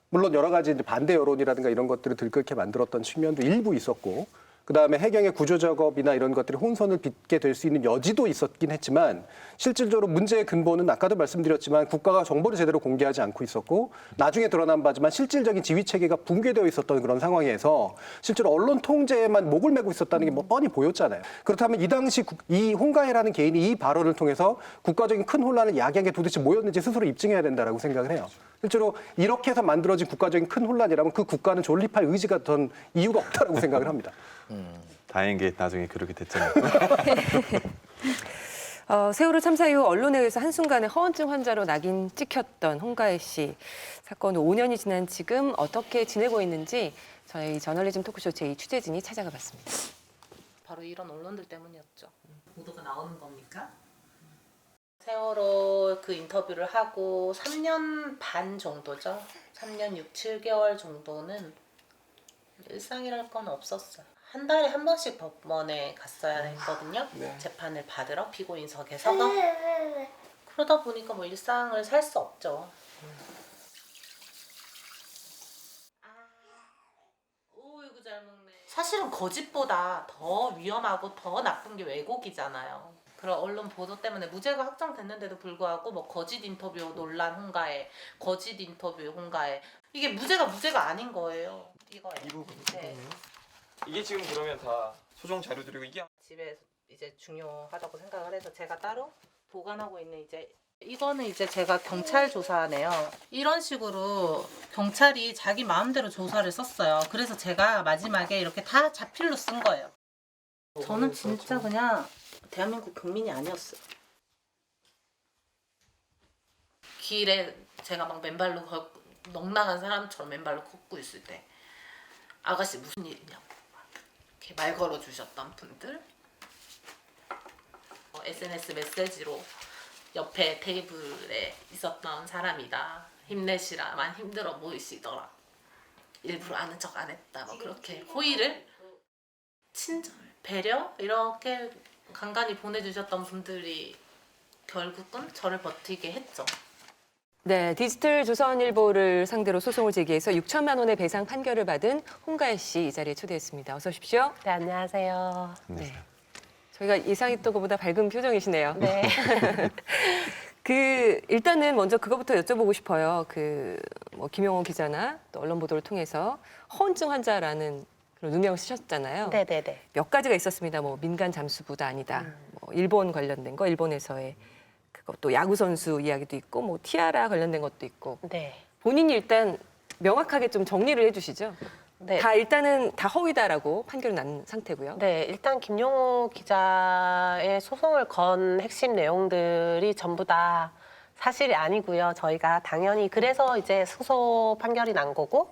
물론 여러 가지 이제 반대 여론이라든가 이런 것들을 들끓게 만들었던 측면도 일부 있었고 그다음에 해경의 구조 작업이나 이런 것들이 혼선을 빚게 될 수 있는 여지도 있었긴 했지만 실질적으로 문제의 근본은 아까도 말씀드렸지만 국가가 정보를 제대로 공개하지 않고 있었고 나중에 드러난 바지만 실질적인 지휘 체계가 붕괴되어 있었던 그런 상황에서 실제로 언론 통제에만 목을 메고 있었다는 게 뭐 뻔히 보였잖아요. 그렇다면 이 당시 이 홍가혜라는 개인이 이 발언을 통해서 국가적인 큰 혼란을 야기한 게 도대체 뭐였는지 스스로 입증해야 된다라고 생각을 해요. 실제로 이렇게 해서 만들어진 국가적인 큰 혼란이라면 그 국가는 존립할 의지가 던 이유가 없다라고 생각을 합니다. 다행인 게 나중에 그렇게 됐잖아요. 세월호 참사 이후 언론에 의해서 한순간에 허언증 환자로 낙인 찍혔던 홍가혜 씨. 사건 5년이 지난 지금 어떻게 지내고 있는지 저희 저널리즘 토크쇼 제2 취재진이 찾아가 봤습니다. 바로 이런 언론들 때문이었죠. 보도가 나오는 겁니까? 세월호 그 인터뷰를 하고 3년 반 정도죠. 3년 6, 7개월 정도는 일상이랄 건 없었어요. 한 달에 한 번씩 법원에 갔어야 했거든요. 재판을 받으러 피고인석에서. 그러다 보니까 뭐 일상을 살 수 없죠. 오이구 잘 먹네. 사실은 거짓보다 더 위험하고 더 나쁜 게 왜곡이잖아요. 그런 언론 보도 때문에 무죄가 확정됐는데도 불구하고 뭐 거짓 인터뷰 논란 홍가혜, 거짓 인터뷰 홍가혜 이게 무죄가 아닌 거예요. 이거예요. 이 부분. 네. 이게 지금 그러면 다 소정 자료들이고 이게 집에 이제 중요하다고 생각을 해서 제가 따로 보관하고 있는 이거는 이제 제가 경찰 조사네요. 이런 식으로 경찰이 자기 마음대로 조사를 썼어요. 그래서 제가 마지막에 이렇게 다 자필로 쓴 거예요. 저는 진짜 그냥 대한민국 국민이 아니었어요. 길에 제가 막 맨발로 넉나간 사람처럼 맨발로 걷고 있을 때 아가씨 무슨 일이냐고 이렇게 말 걸어주셨던 분들 SNS 메시지로 옆에 테이블에 있었던 사람이다. 힘내시라. 많이 힘들어 보이시더라. 일부러 아는 척 안 했다. 뭐 그렇게 호의를 친절, 배려 이렇게 간간히 보내주셨던 분들이 결국은 저를 버티게 했죠. 네, 디지털 조선일보를 상대로 소송을 제기해서 6천만 원의 배상 판결을 받은 홍가혜 씨 이 자리에 초대했습니다. 어서 오십시오. 네, 안녕하세요. 네. 저희가 예상했던 것보다 밝은 표정이시네요. 네. 일단은 먼저 그거부터 여쭤보고 싶어요. 뭐 김용호 기자나 또 언론 보도를 통해서 허언증 환자라는 그런 누명을 쓰셨잖아요. 네네네. 몇 가지가 있었습니다. 뭐 민간 잠수부도 아니다. 뭐 일본 관련된 거, 일본에서의 그것도 야구 선수 이야기도 있고, 뭐 티아라 관련된 것도 있고. 네. 본인이 일단 명확하게 좀 정리를 해주시죠. 네. 일단은 다 허위다라고 판결이 난 상태고요. 네, 일단 김용호 기자의 소송을 건 핵심 내용들이 전부 다 사실이 아니고요. 저희가 당연히 그래서 이제 승소 판결이 난 거고,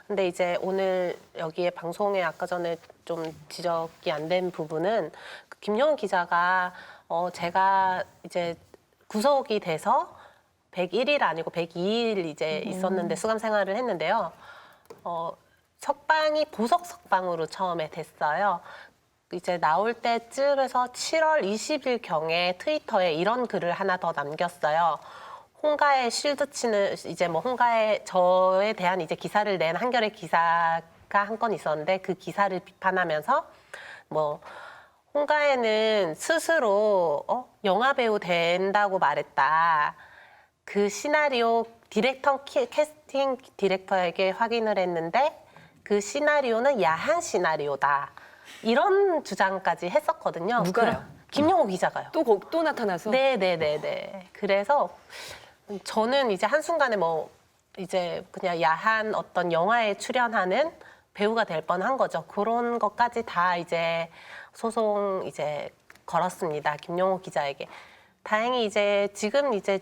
근데 이제 오늘 여기에 방송에 아까 전에 좀 지적이 안 된 부분은 김용호 기자가 제가 이제 구속이 돼서 101일 아니고 102일 이제 있었는데 수감 생활을 했는데요. 석방이 보석 석방으로 처음에 됐어요. 이제 나올 때쯤에서 7월 20일 경에 트위터에 이런 글을 하나 더 남겼어요. 홍가의 쉴드 치는 이제 뭐 홍가의 저에 대한 이제 기사를 낸 한겨레 기사가 한 건 있었는데 그 기사를 비판하면서 뭐 홍가혜는 스스로 영화 배우 된다고 말했다. 그 시나리오 캐스팅 디렉터에게 확인을 했는데 그 시나리오는 야한 시나리오다. 이런 주장까지 했었거든요. 누가요? 김용호 기자가요. 또 나타나서? 네네네네. 그래서 저는 이제 한순간에 뭐 이제 그냥 야한 어떤 영화에 출연하는 배우가 될 뻔한 거죠. 그런 것까지 다 이제 소송 이제 걸었습니다. 김용호 기자에게. 다행히 이제 지금 이제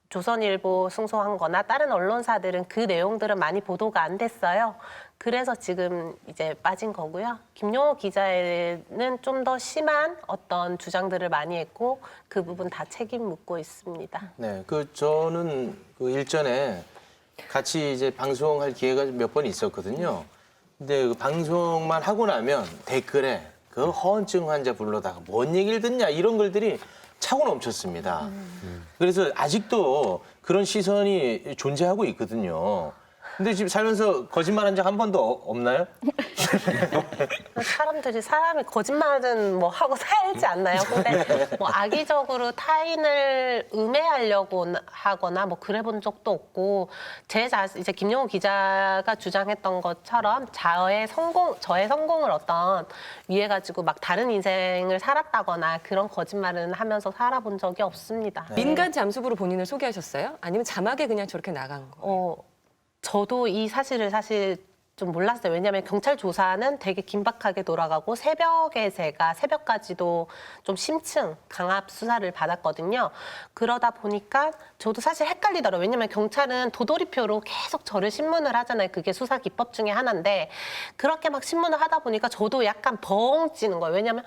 조선일보 승소한 거나 다른 언론사들은 그 내용들은 많이 보도가 안 됐어요. 그래서 지금 이제 빠진 거고요. 김용호 기자는 좀 더 심한 어떤 주장들을 많이 했고 그 부분 다 책임 묻고 있습니다. 네, 저는 그 일전에 같이 이제 방송할 기회가 몇 번 있었거든요. 근데 그 방송만 하고 나면 댓글에 그 허언증 환자 불러다가 뭔 얘기를 듣냐 이런 글들이 차고 넘쳤습니다. 그래서 아직도 그런 시선이 존재하고 있거든요. 근데 지금 살면서 거짓말한 적 한 번도 없나요? 사람이 거짓말은 뭐 하고 살지 않나요? 근데 뭐 악의적으로 타인을 음해하려고 하거나 뭐 그래 본 적도 없고 이제 김용호 기자가 주장했던 것처럼 저의 성공을 어떤 위해 가지고 막 다른 인생을 살았다거나 그런 거짓말은 하면서 살아본 적이 없습니다. 민간 잠수부로 본인을 소개하셨어요? 아니면 자막에 그냥 저렇게 나간 거예요? 저도 이 사실을 사실 좀 몰랐어요. 왜냐하면 경찰 조사는 되게 긴박하게 돌아가고 새벽에 제가 새벽까지도 좀 심층 강압 수사를 받았거든요. 그러다 보니까 저도 사실 헷갈리더라고요. 왜냐하면 경찰은 도돌이표로 계속 저를 신문을 하잖아요. 그게 수사 기법 중에 하나인데 그렇게 막 신문을 하다 보니까 저도 약간 벙 찌는 거예요. 왜냐하면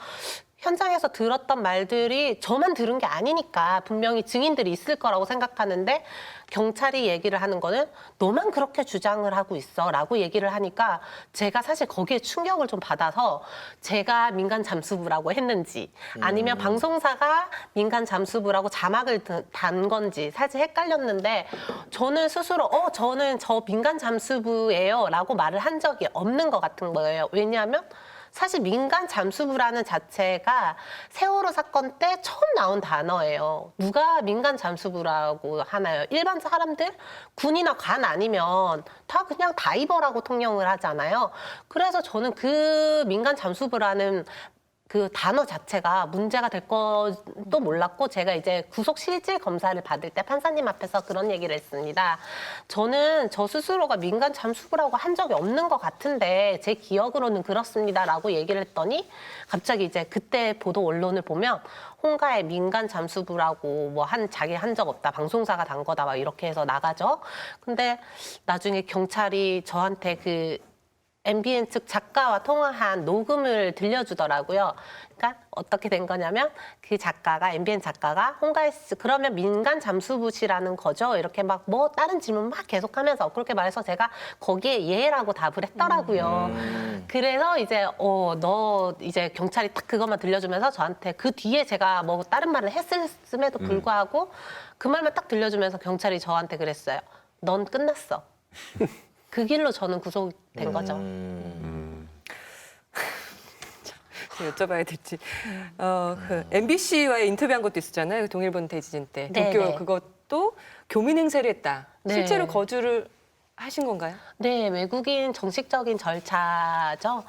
현장에서 들었던 말들이 저만 들은 게 아니니까 분명히 증인들이 있을 거라고 생각하는데 경찰이 얘기를 하는 거는 너만 그렇게 주장을 하고 있어 라고 얘기를 하니까 제가 사실 거기에 충격을 좀 받아서 제가 민간 잠수부라고 했는지 아니면 방송사가 민간 잠수부라고 자막을 단 건지 사실 헷갈렸는데 저는 스스로 저는 저 민간 잠수부예요 라고 말을 한 적이 없는 것 같은 거예요. 왜냐하면 사실 민간 잠수부라는 자체가 세월호 사건 때 처음 나온 단어예요. 누가 민간 잠수부라고 하나요? 일반 사람들 군이나 관 아니면 다 그냥 다이버라고 통용을 하잖아요. 그래서 저는 그 민간 잠수부라는 그 단어 자체가 문제가 될 것도 몰랐고 제가 이제 구속 실질 검사를 받을 때 판사님 앞에서 그런 얘기를 했습니다. 저는 저 스스로가 민간 잠수부라고 한 적이 없는 것 같은데 제 기억으로는 그렇습니다라고 얘기를 했더니 갑자기 이제 그때 보도 언론을 보면 홍가의 민간 잠수부라고 뭐 자기 한 적 없다. 방송사가 단 거다. 막 이렇게 해서 나가죠. 근데 나중에 경찰이 저한테 MBN 측 작가와 통화한 녹음을 들려주더라고요. 그러니까 어떻게 된 거냐면 그 작가가 MBN 작가가 홍가희 씨 그러면 민간 잠수부시라는 거죠. 이렇게 막 뭐 다른 질문 막 계속하면서 그렇게 말해서 제가 거기에 예라고 답을 했더라고요. 그래서 이제 너 이제 경찰이 딱 그것만 들려주면서 저한테 그 뒤에 제가 뭐 다른 말을 했음에도 불구하고 그 말만 딱 들려주면서 경찰이 저한테 그랬어요. 넌 끝났어. 그 길로 저는 구속된 거죠. 여쭤봐야 될지. 그 MBC와의 인터뷰한 것도 있었잖아요. 동일본 대지진 때. 네, 도쿄 네. 그것도 교민 행세를 했다. 네. 실제로 거주를 하신 건가요? 네, 외국인 정식적인 절차죠.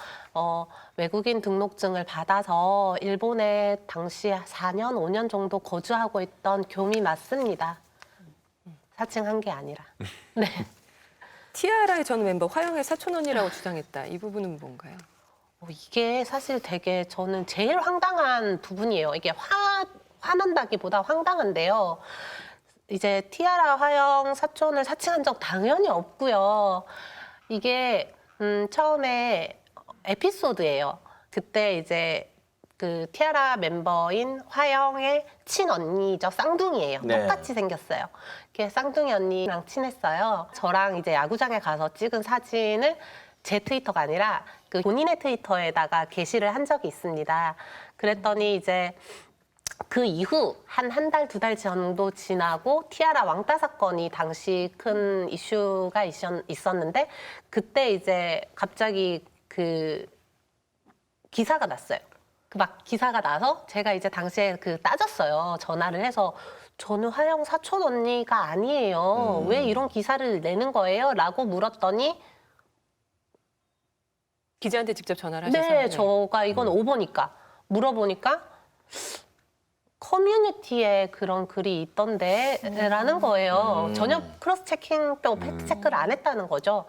외국인 등록증을 받아서 일본에 당시 4년, 5년 정도 거주하고 있던 교민 맞습니다. 사칭한 게 아니라. 네. 티아라의 전 멤버 화영의 사촌 언니라고 주장했다. 이 부분은 뭔가요? 이게 사실 되게 저는 제일 황당한 부분이에요. 이게 화난다기보다 황당한데요. 이제 티아라 화영 사촌을 사칭한 적 당연히 없고요. 이게 처음에 에피소드예요. 그때 이제 그 티아라 멤버인 화영의 친언니죠. 쌍둥이에요. 네. 똑같이 생겼어요. 이렇게 쌍둥이 언니랑 친했어요. 저랑 이제 야구장에 가서 찍은 사진을 제 트위터가 아니라 그 본인의 트위터에다가 게시를 한 적이 있습니다. 그랬더니 이제 그 이후 한 달, 2달 정도 지나고 티아라 왕따 사건이 당시 큰 이슈가 있었는데 그때 이제 갑자기 그 기사가 났어요. 그 막 기사가 나서 제가 이제 당시에 그 따졌어요. 전화를 해서 저는 화영 사촌 언니가 아니에요. 왜 이런 기사를 내는 거예요? 라고 물었더니 기자한테 직접 전화를 하셔서. 네, 저가 이건 오보니까 물어보니까 커뮤니티에 그런 글이 있던데 라는 거예요. 전혀 크로스 체킹 빼고 팩트 체크를 안 했다는 거죠.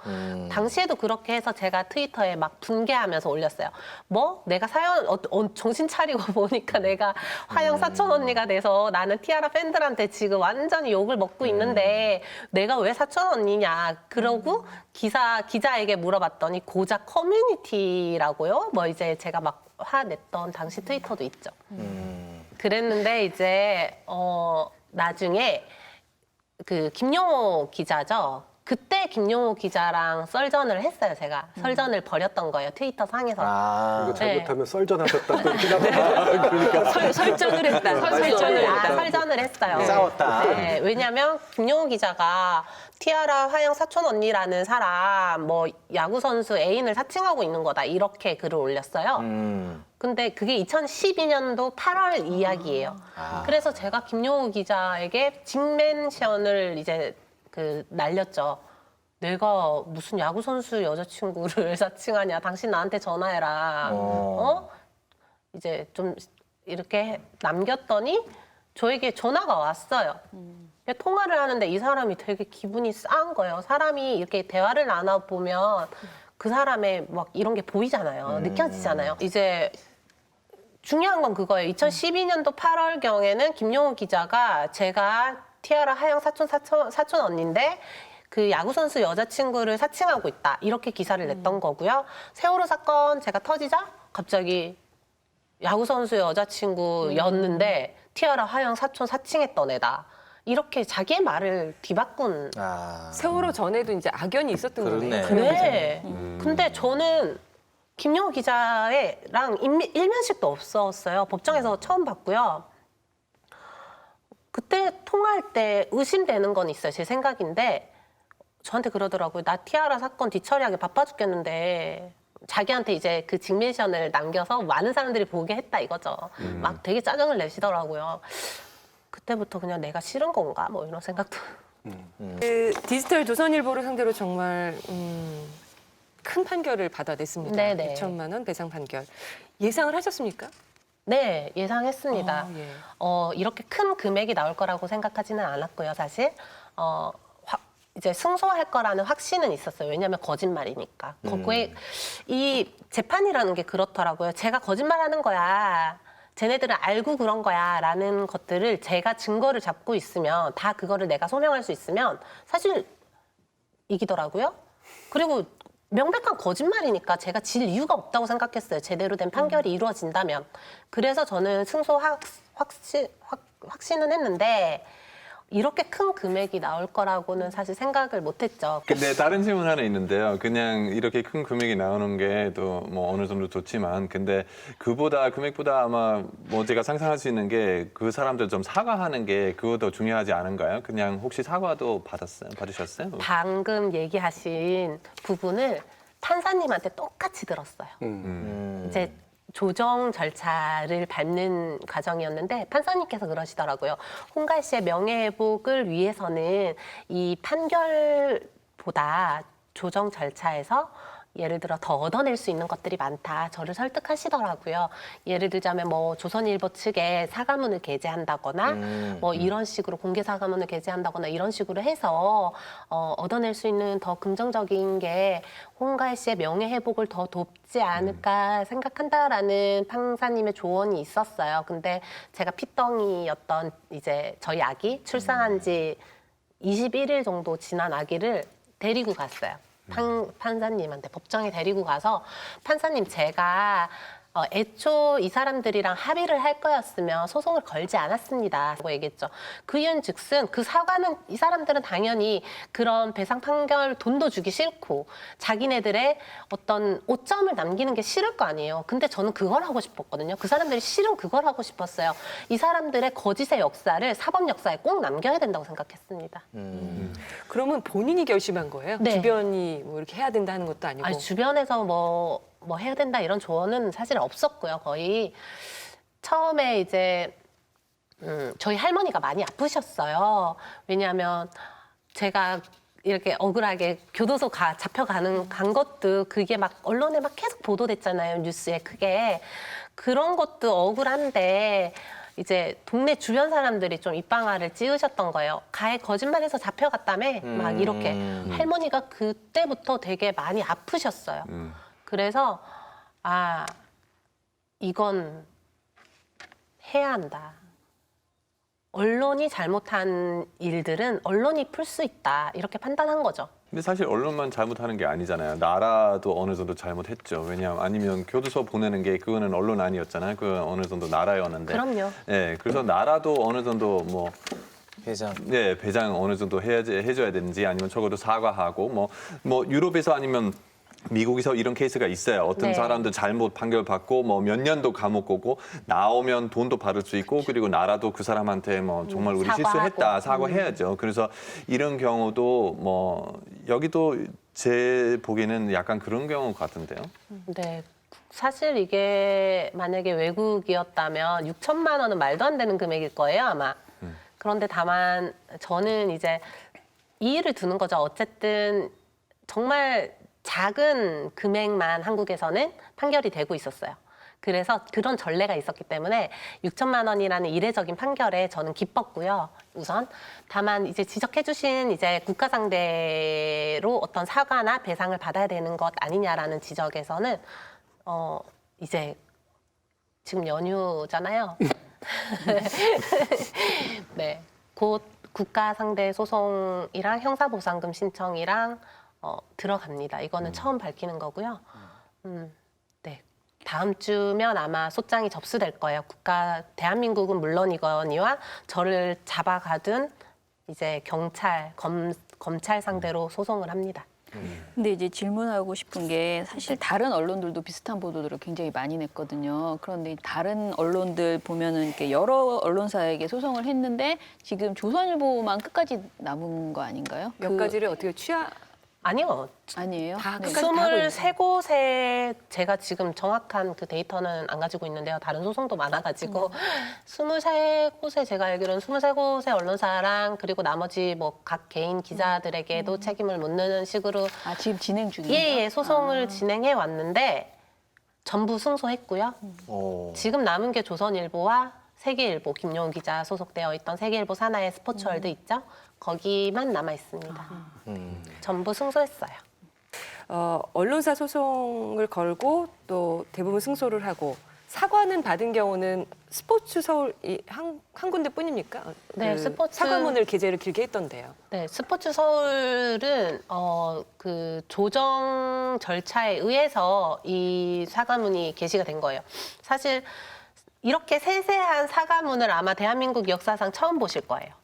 당시에도 그렇게 해서 제가 트위터에 막 분개하면서 올렸어요. 뭐 내가 사연 정신 차리고 보니까 내가 화영 사촌 언니가 돼서 나는 티아라 팬들한테 지금 완전히 욕을 먹고 있는데 내가 왜 사촌 언니냐. 그러고 기자에게 물어봤더니 고작 커뮤니티라고요? 뭐 이제 제가 막 화냈던 당시 트위터도 있죠. 그랬는데 이제 나중에 그 김용호 기자죠. 그때 김용호 기자랑 썰전을 했어요. 제가 설전을 벌였던 거예요. 트위터 상에서. 이거 잘못하면 네. 썰전하셨다고 그러니까 설전을 했다. 설전을 했다. 설전을 했어요. 싸웠다. 네, 왜냐면 김용호 기자가 티아라 화영 사촌 언니라는 사람 뭐 야구 선수 애인을 사칭하고 있는 거다 이렇게 글을 올렸어요. 근데 그게 2012년도 8월 이야기예요. 그래서 제가 김용호 기자에게 직멘션을 이제 그 날렸죠. 내가 무슨 야구 선수 여자친구를 사칭하냐? 당신 나한테 전화해라. 이제 좀 이렇게 남겼더니 저에게 전화가 왔어요. 통화를 하는데 이 사람이 되게 기분이 싸한 거예요. 사람이 이렇게 대화를 나눠보면 그 사람의 막 이런 게 보이잖아요. 느껴지잖아요. 이제 중요한 건 그거예요. 2012년도 8월경에는 김용호 기자가 제가 티아라 하영 사촌 언니인데 그 야구 선수 여자친구를 사칭하고 있다. 이렇게 기사를 냈던 거고요. 세월호 사건 제가 터지자 갑자기 야구 선수 여자친구였는데 티아라 하영 사촌 사칭했던 애다. 이렇게 자기의 말을 뒤바꾼. 세월호 전에도 이제 악연이 있었던 거네요. 네. 근데 저는 김용호 기자랑 일면식도 없었어요. 법정에서 처음 봤고요. 그때 통화할 때 의심되는 건 있어요. 제 생각인데 저한테 그러더라고요. 나 티아라 사건 뒤처리하기 바빠 죽겠는데 자기한테 이제 그 직멘션을 남겨서 많은 사람들이 보게 했다 이거죠. 막 되게 짜증을 내시더라고요. 그때부터 그냥 내가 싫은 건가 뭐 이런 생각도. 그 디지털 조선일보를 상대로 정말 큰 판결을 받아냈습니다. 네네. 2천만 원 배상 판결. 예상을 하셨습니까? 네, 예상했습니다. 예. 이렇게 큰 금액이 나올 거라고 생각하지는 않았고요, 사실. 이제 승소할 거라는 확신은 있었어요. 왜냐하면 거짓말이니까. 이 재판이라는 게 그렇더라고요. 제가 거짓말하는 거야. 쟤네들은 알고 그런 거야. 라는 것들을 제가 증거를 잡고 있으면 다 그거를 내가 소명할 수 있으면 사실 이기더라고요. 그리고 명백한 거짓말이니까 제가 질 이유가 없다고 생각했어요. 제대로 된 판결이 이루어진다면. 그래서 저는 승소 확신은 했는데 이렇게 큰 금액이 나올 거라고는 사실 생각을 못했죠. 근데 다른 질문 하나 있는데요. 그냥 이렇게 큰 금액이 나오는 게 또 뭐 어느 정도 좋지만, 근데 금액보다 아마 뭐 제가 상상할 수 있는 게 그 사람들 좀 사과하는 게 그거 더 중요하지 않은가요? 그냥 혹시 사과도 받으셨어요? 방금 얘기하신 부분을 판사님한테 똑같이 들었어요. 이제 조정 절차를 밟는 과정이었는데 판사님께서 그러시더라고요. 홍갈 씨의 명예회복을 위해서는 이 판결보다 조정 절차에서 예를 들어 더 얻어낼 수 있는 것들이 많다. 저를 설득하시더라고요. 예를 들자면 뭐 조선일보 측에 사과문을 게재한다거나 뭐 이런 식으로 공개 사과문을 게재한다거나 이런 식으로 해서 얻어낼 수 있는 더 긍정적인 게 홍가희 씨의 명예회복을 더 돕지 않을까 생각한다라는 판사님의 조언이 있었어요. 근데 제가 핏덩이였던 이제 저희 아기 출산한 지 21일 정도 지난 아기를 데리고 갔어요. 판사님한테 법정에 데리고 가서 판사님 제가 애초 이 사람들이랑 합의를 할 거였으면 소송을 걸지 않았습니다. 라고 얘기했죠. 그 이유는즉슨 그 사과는 이 사람들은 당연히 그런 배상 판결 돈도 주기 싫고 자기네들의 어떤 오점을 남기는 게 싫을 거 아니에요. 근데 저는 그걸 하고 싶었거든요. 그 사람들이 싫은 그걸 하고 싶었어요. 이 사람들의 거짓의 역사를 사법 역사에 꼭 남겨야 된다고 생각했습니다. 그러면 본인이 결심한 거예요? 네. 주변이 뭐 이렇게 해야 된다 하는 것도 아니고. 아니, 주변에서 뭐 해야 된다 이런 조언은 사실 없었고요. 거의 처음에 이제 저희 할머니가 많이 아프셨어요. 왜냐하면 제가 이렇게 억울하게 교도소 잡혀간 것도 그게 막 언론에 막 계속 보도됐잖아요. 뉴스에 크게. 그런 것도 억울한데 이제 동네 주변 사람들이 좀 입방아를 찌으셨던 거예요. 가해 거짓말해서 잡혀갔다며 막 이렇게. 할머니가 그때부터 되게 많이 아프셨어요. 그래서 이건 해야 한다. 언론이 잘못한 일들은 언론이 풀 수 있다. 이렇게 판단한 거죠. 근데 사실 언론만 잘못하는 게 아니잖아요. 나라도 어느 정도 잘못했죠. 왜냐하면 아니면 교도소 보내는 게 그거는 언론 아니었잖아요. 그건 어느 정도 나라였는데. 그럼요. 네, 그래서 나라도 어느 정도 뭐 배상. 네, 배상 어느 정도 해줘야 되는지 아니면 적어도 사과하고 뭐 유럽에서 아니면 미국에서 이런 케이스가 있어요. 어떤 네. 사람들 잘못 판결 받고 뭐 몇 년도 감옥 가고 나오면 돈도 받을 수 있고 그리고 나라도 그 사람한테 뭐 정말 우리 사과하고. 실수했다 사과해야죠. 그래서 이런 경우도 뭐 여기도 제 보기에는 약간 그런 경우 같은데요. 네. 사실 이게 만약에 외국이었다면 6천만 원은 말도 안 되는 금액일 거예요, 아마. 그런데 다만 저는 이제 이의를 두는 거죠. 어쨌든 정말 작은 금액만 한국에서는 판결이 되고 있었어요. 그래서 그런 전례가 있었기 때문에 6천만 원이라는 이례적인 판결에 저는 기뻤고요. 우선 다만 이제 지적해 주신 이제 국가 상대로 어떤 사과나 배상을 받아야 되는 것 아니냐라는 지적에서는 이제 지금 연휴잖아요. 네. 곧 국가 상대 소송이랑 형사보상금 신청이랑 들어갑니다. 이거는 처음 밝히는 거고요. 네. 다음 주면 아마 소장이 접수될 거예요. 대한민국은 물론이거니와 저를 잡아가둔 이제 검찰 상대로 소송을 합니다. 근데 이제 질문하고 싶은 게 사실 다른 언론들도 비슷한 보도들을 굉장히 많이 냈거든요. 그런데 다른 언론들 보면은 이렇게 여러 언론사에게 소송을 했는데 지금 조선일보만 끝까지 남은 거 아닌가요? 몇 가지를 어떻게 아니요. 아니에요? 다 네. 끝까지 다 하고 있는 23곳에 제가 지금 정확한 그 데이터는 안 가지고 있는데요. 다른 소송도 많아가지고 23곳에 제가 알기로는 23곳의 언론사랑 그리고 나머지 뭐 각 개인 기자들에게도 책임을 묻는 식으로 지금 진행 중이에요? 예, 소송을 진행해 왔는데 전부 승소했고요. 지금 남은 게 조선일보와 세계일보, 김용우 기자 소속되어 있던 세계일보 산하의 스포츠월드 있죠? 거기만 남아 있습니다. 전부 승소했어요. 언론사 소송을 걸고 또 대부분 승소를 하고 사과는 받은 경우는 스포츠 서울 한 군데뿐입니까? 네, 스포츠 사과문을 게재를 길게 했던데요. 네, 스포츠 서울은 그 조정 절차에 의해서 이 사과문이 게시가 된 거예요. 사실 이렇게 세세한 사과문을 아마 대한민국 역사상 처음 보실 거예요.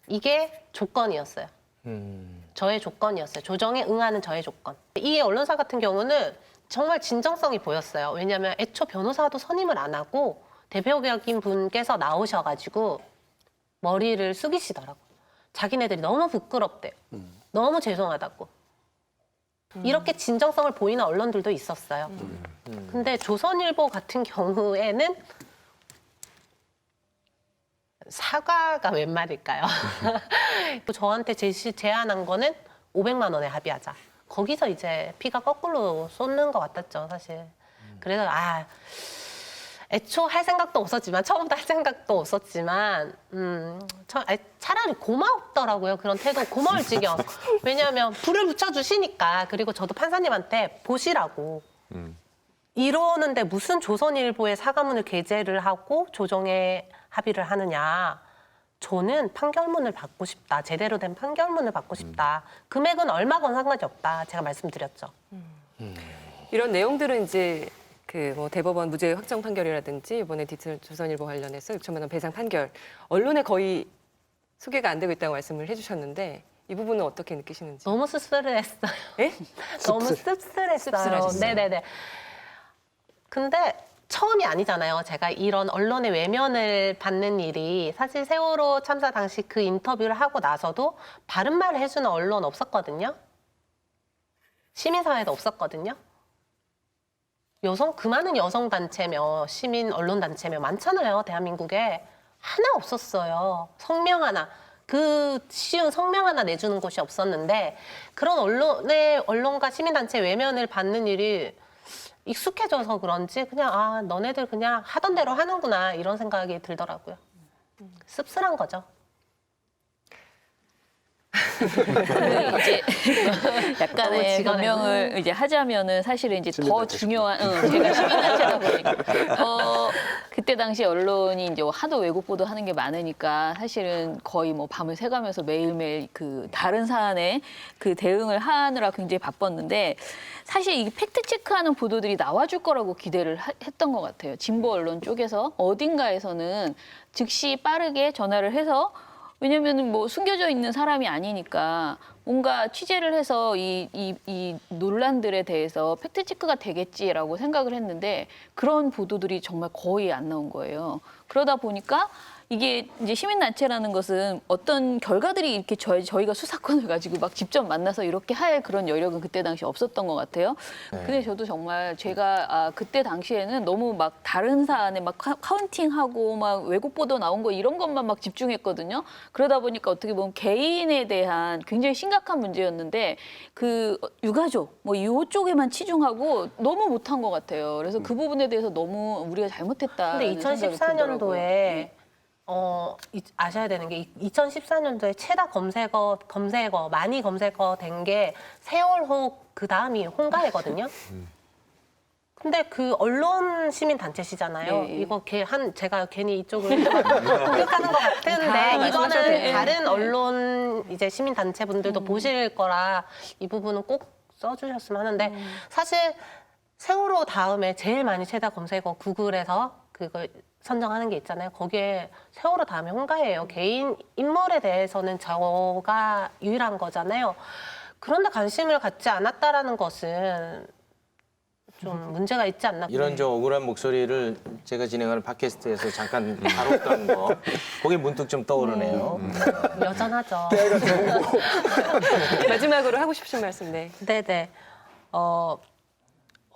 이게 조건이었어요. 저의 조건이었어요. 조정에 응하는 저의 조건. 이 언론사 같은 경우는 정말 진정성이 보였어요. 왜냐하면 애초 변호사도 선임을 안 하고 대표격인 분께서 나오셔가지고 머리를 숙이시더라고요. 자기네들이 너무 부끄럽대요. 너무 죄송하다고. 이렇게 진정성을 보이는 언론들도 있었어요. 근데 조선일보 같은 경우에는 사과가 웬 말일까요? 저한테 제안한 거는 500만 원에 합의하자. 거기서 이제 피가 거꾸로 쏟는 것 같았죠, 사실. 그래서 애초 할 생각도 없었지만, 처음부터 할 생각도 없었지만, 차라리 고맙더라고요. 그런 태도 고마울 지경. 왜냐하면 불을 붙여주시니까. 그리고 저도 판사님한테 보시라고. 이러는데 무슨 조선일보에 사과문을 게재를 하고 조정에 합의를 하느냐. 저는 판결문을 받고 싶다. 제대로 된 판결문을 받고 싶다. 금액은 얼마건 상관이 없다. 제가 말씀드렸죠. 이런 내용들은 이제 뭐 대법원 무죄 확정 판결이라든지 이번에 조선일보 관련해서 6천만 원 배상 판결 언론에 거의 소개가 안 되고 있다고 말씀을 해주셨는데 이 부분은 어떻게 느끼시는지? 너무 씁쓸했어요. 예? 너무 씁쓸했어요. 씁쓸하셨어요. 네네네. 근데 처음이 아니잖아요. 제가 이런 언론의 외면을 받는 일이 사실 세월호 참사 당시 그 인터뷰를 하고 나서도 바른 말을 해주는 언론 없었거든요. 시민사회도 없었거든요. 그 많은 여성단체며 시민 언론단체며 많잖아요. 대한민국에. 하나 없었어요. 성명 하나. 그 쉬운 성명 하나 내주는 곳이 없었는데 그런 언론과 시민단체 외면을 받는 일이 익숙해져서 그런지 그냥 너네들 그냥 하던 대로 하는구나 이런 생각이 들더라고요. 씁쓸한 거죠. 이제 약간의 변명을 이제 하자면은 사실은 이제 더 중요한 제가 시민단체다 보니까 그때 당시 언론이 이제 하도 왜곡 보도하는 게 많으니까 사실은 거의 뭐 밤을 새가면서 매일매일 그 다른 사안에 그 대응을 하느라 굉장히 바빴는데 사실 이 팩트 체크하는 보도들이 나와줄 거라고 기대를 했던 것 같아요. 진보 언론 쪽에서 어딘가에서는 즉시 빠르게 전화를 해서 왜냐면은 뭐 숨겨져 있는 사람이 아니니까 뭔가 취재를 해서 이 논란들에 대해서 팩트 체크가 되겠지라고 생각을 했는데 그런 보도들이 정말 거의 안 나온 거예요. 그러다 보니까 이게 이제 시민단체라는 것은 어떤 결과들이 이렇게 저희가 수사권을 가지고 막 직접 만나서 이렇게 할 그런 여력은 그때 당시 없었던 것 같아요. 근데 저도 정말 제가 그때 당시에는 너무 막 다른 사안에 막 카운팅하고 막 왜곡 보도 나온 거 이런 것만 막 집중했거든요. 그러다 보니까 어떻게 보면 개인에 대한 굉장히 심각한 문제였는데 그 유가족 뭐 이쪽에만 치중하고 너무 못한 것 같아요. 그래서 그 부분에 대해서 너무 우리가 잘못했다. 근데 2014년도에 아셔야 되는 게 2014년도에 최다 검색어 많이 검색어된 게 세월호 그 다음이 홍가해거든요. 근데 그 언론 시민 단체시잖아요. 네. 이거 제가 괜히 이쪽을 공격하는 것 같은데 이거는 다른 언론 이제 시민 단체 분들도 보실 거라 이 부분은 꼭 써주셨으면 하는데 사실 세월호 다음에 제일 많이 최다 검색어 구글에서 그거 선정하는 게 있잖아요. 거기에 세월호 다음에 홍가예요. 개인 인물에 대해서는 저가 유일한 거잖아요. 그런데 관심을 갖지 않았다라는 것은 좀 문제가 있지 않나. 이런 저 억울한 목소리를 제가 진행하는 팟캐스트에서 잠깐 다뤘던 거, 그게 문득 좀 떠오르네요. 여전하죠. 마지막으로 하고 싶으신 말씀 네. 네네.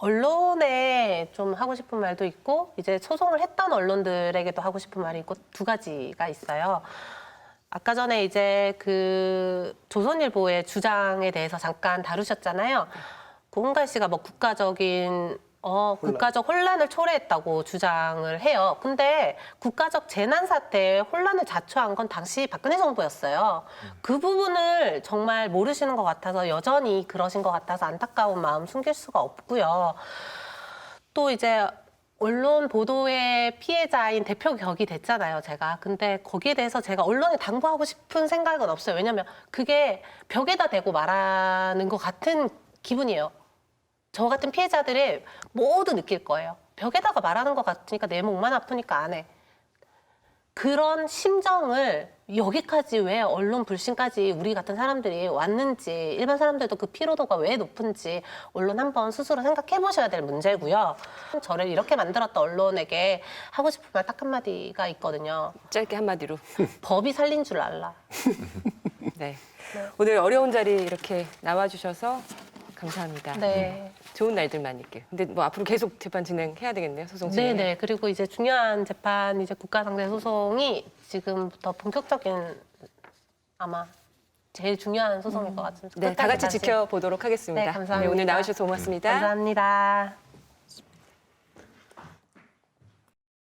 언론에 좀 하고 싶은 말도 있고 이제 소송을 했던 언론들에게도 하고 싶은 말이 있고 두 가지가 있어요. 아까 전에 이제 그 조선일보의 주장에 대해서 잠깐 다루셨잖아요. 고은갈 씨가 뭐 국가적 혼란을 초래했다고 주장을 해요. 근데 국가적 재난 사태에 혼란을 자초한 건 당시 박근혜 정부였어요. 그 부분을 정말 모르시는 것 같아서 여전히 그러신 것 같아서 안타까운 마음 숨길 수가 없고요. 또 이제 언론 보도의 피해자인 대표 격이 됐잖아요, 제가. 근데 거기에 대해서 제가 언론에 당부하고 싶은 생각은 없어요. 왜냐면 그게 벽에다 대고 말하는 것 같은 기분이에요. 저 같은 피해자들이 모두 느낄 거예요. 벽에다가 말하는 것 같으니까 내 목만 아프니까 안 해. 그런 심정을 여기까지 왜 언론 불신까지 우리 같은 사람들이 왔는지, 일반 사람들도 그 피로도가 왜 높은지 언론 한번 스스로 생각해 보셔야 될 문제고요. 저를 이렇게 만들었던 언론에게 하고 싶은 말 딱 한마디가 있거든요. 짧게 한마디로. 법이 살린 줄 알라. 네. 오늘 어려운 자리 이렇게 나와주셔서 감사합니다. 네. 좋은 날들만 있길. 근데 뭐 앞으로 계속 재판 진행해야 되겠네요, 소송 진행. 네네. 그리고 이제 중요한 재판, 이제 국가상대 소송이 지금부터 본격적인 아마 제일 중요한 소송일 것 같습니다. 네, 다 끝까지 같이 다시. 지켜보도록 하겠습니다. 네, 감사합니다. 오늘 나와주셔서 고맙습니다. 감사합니다.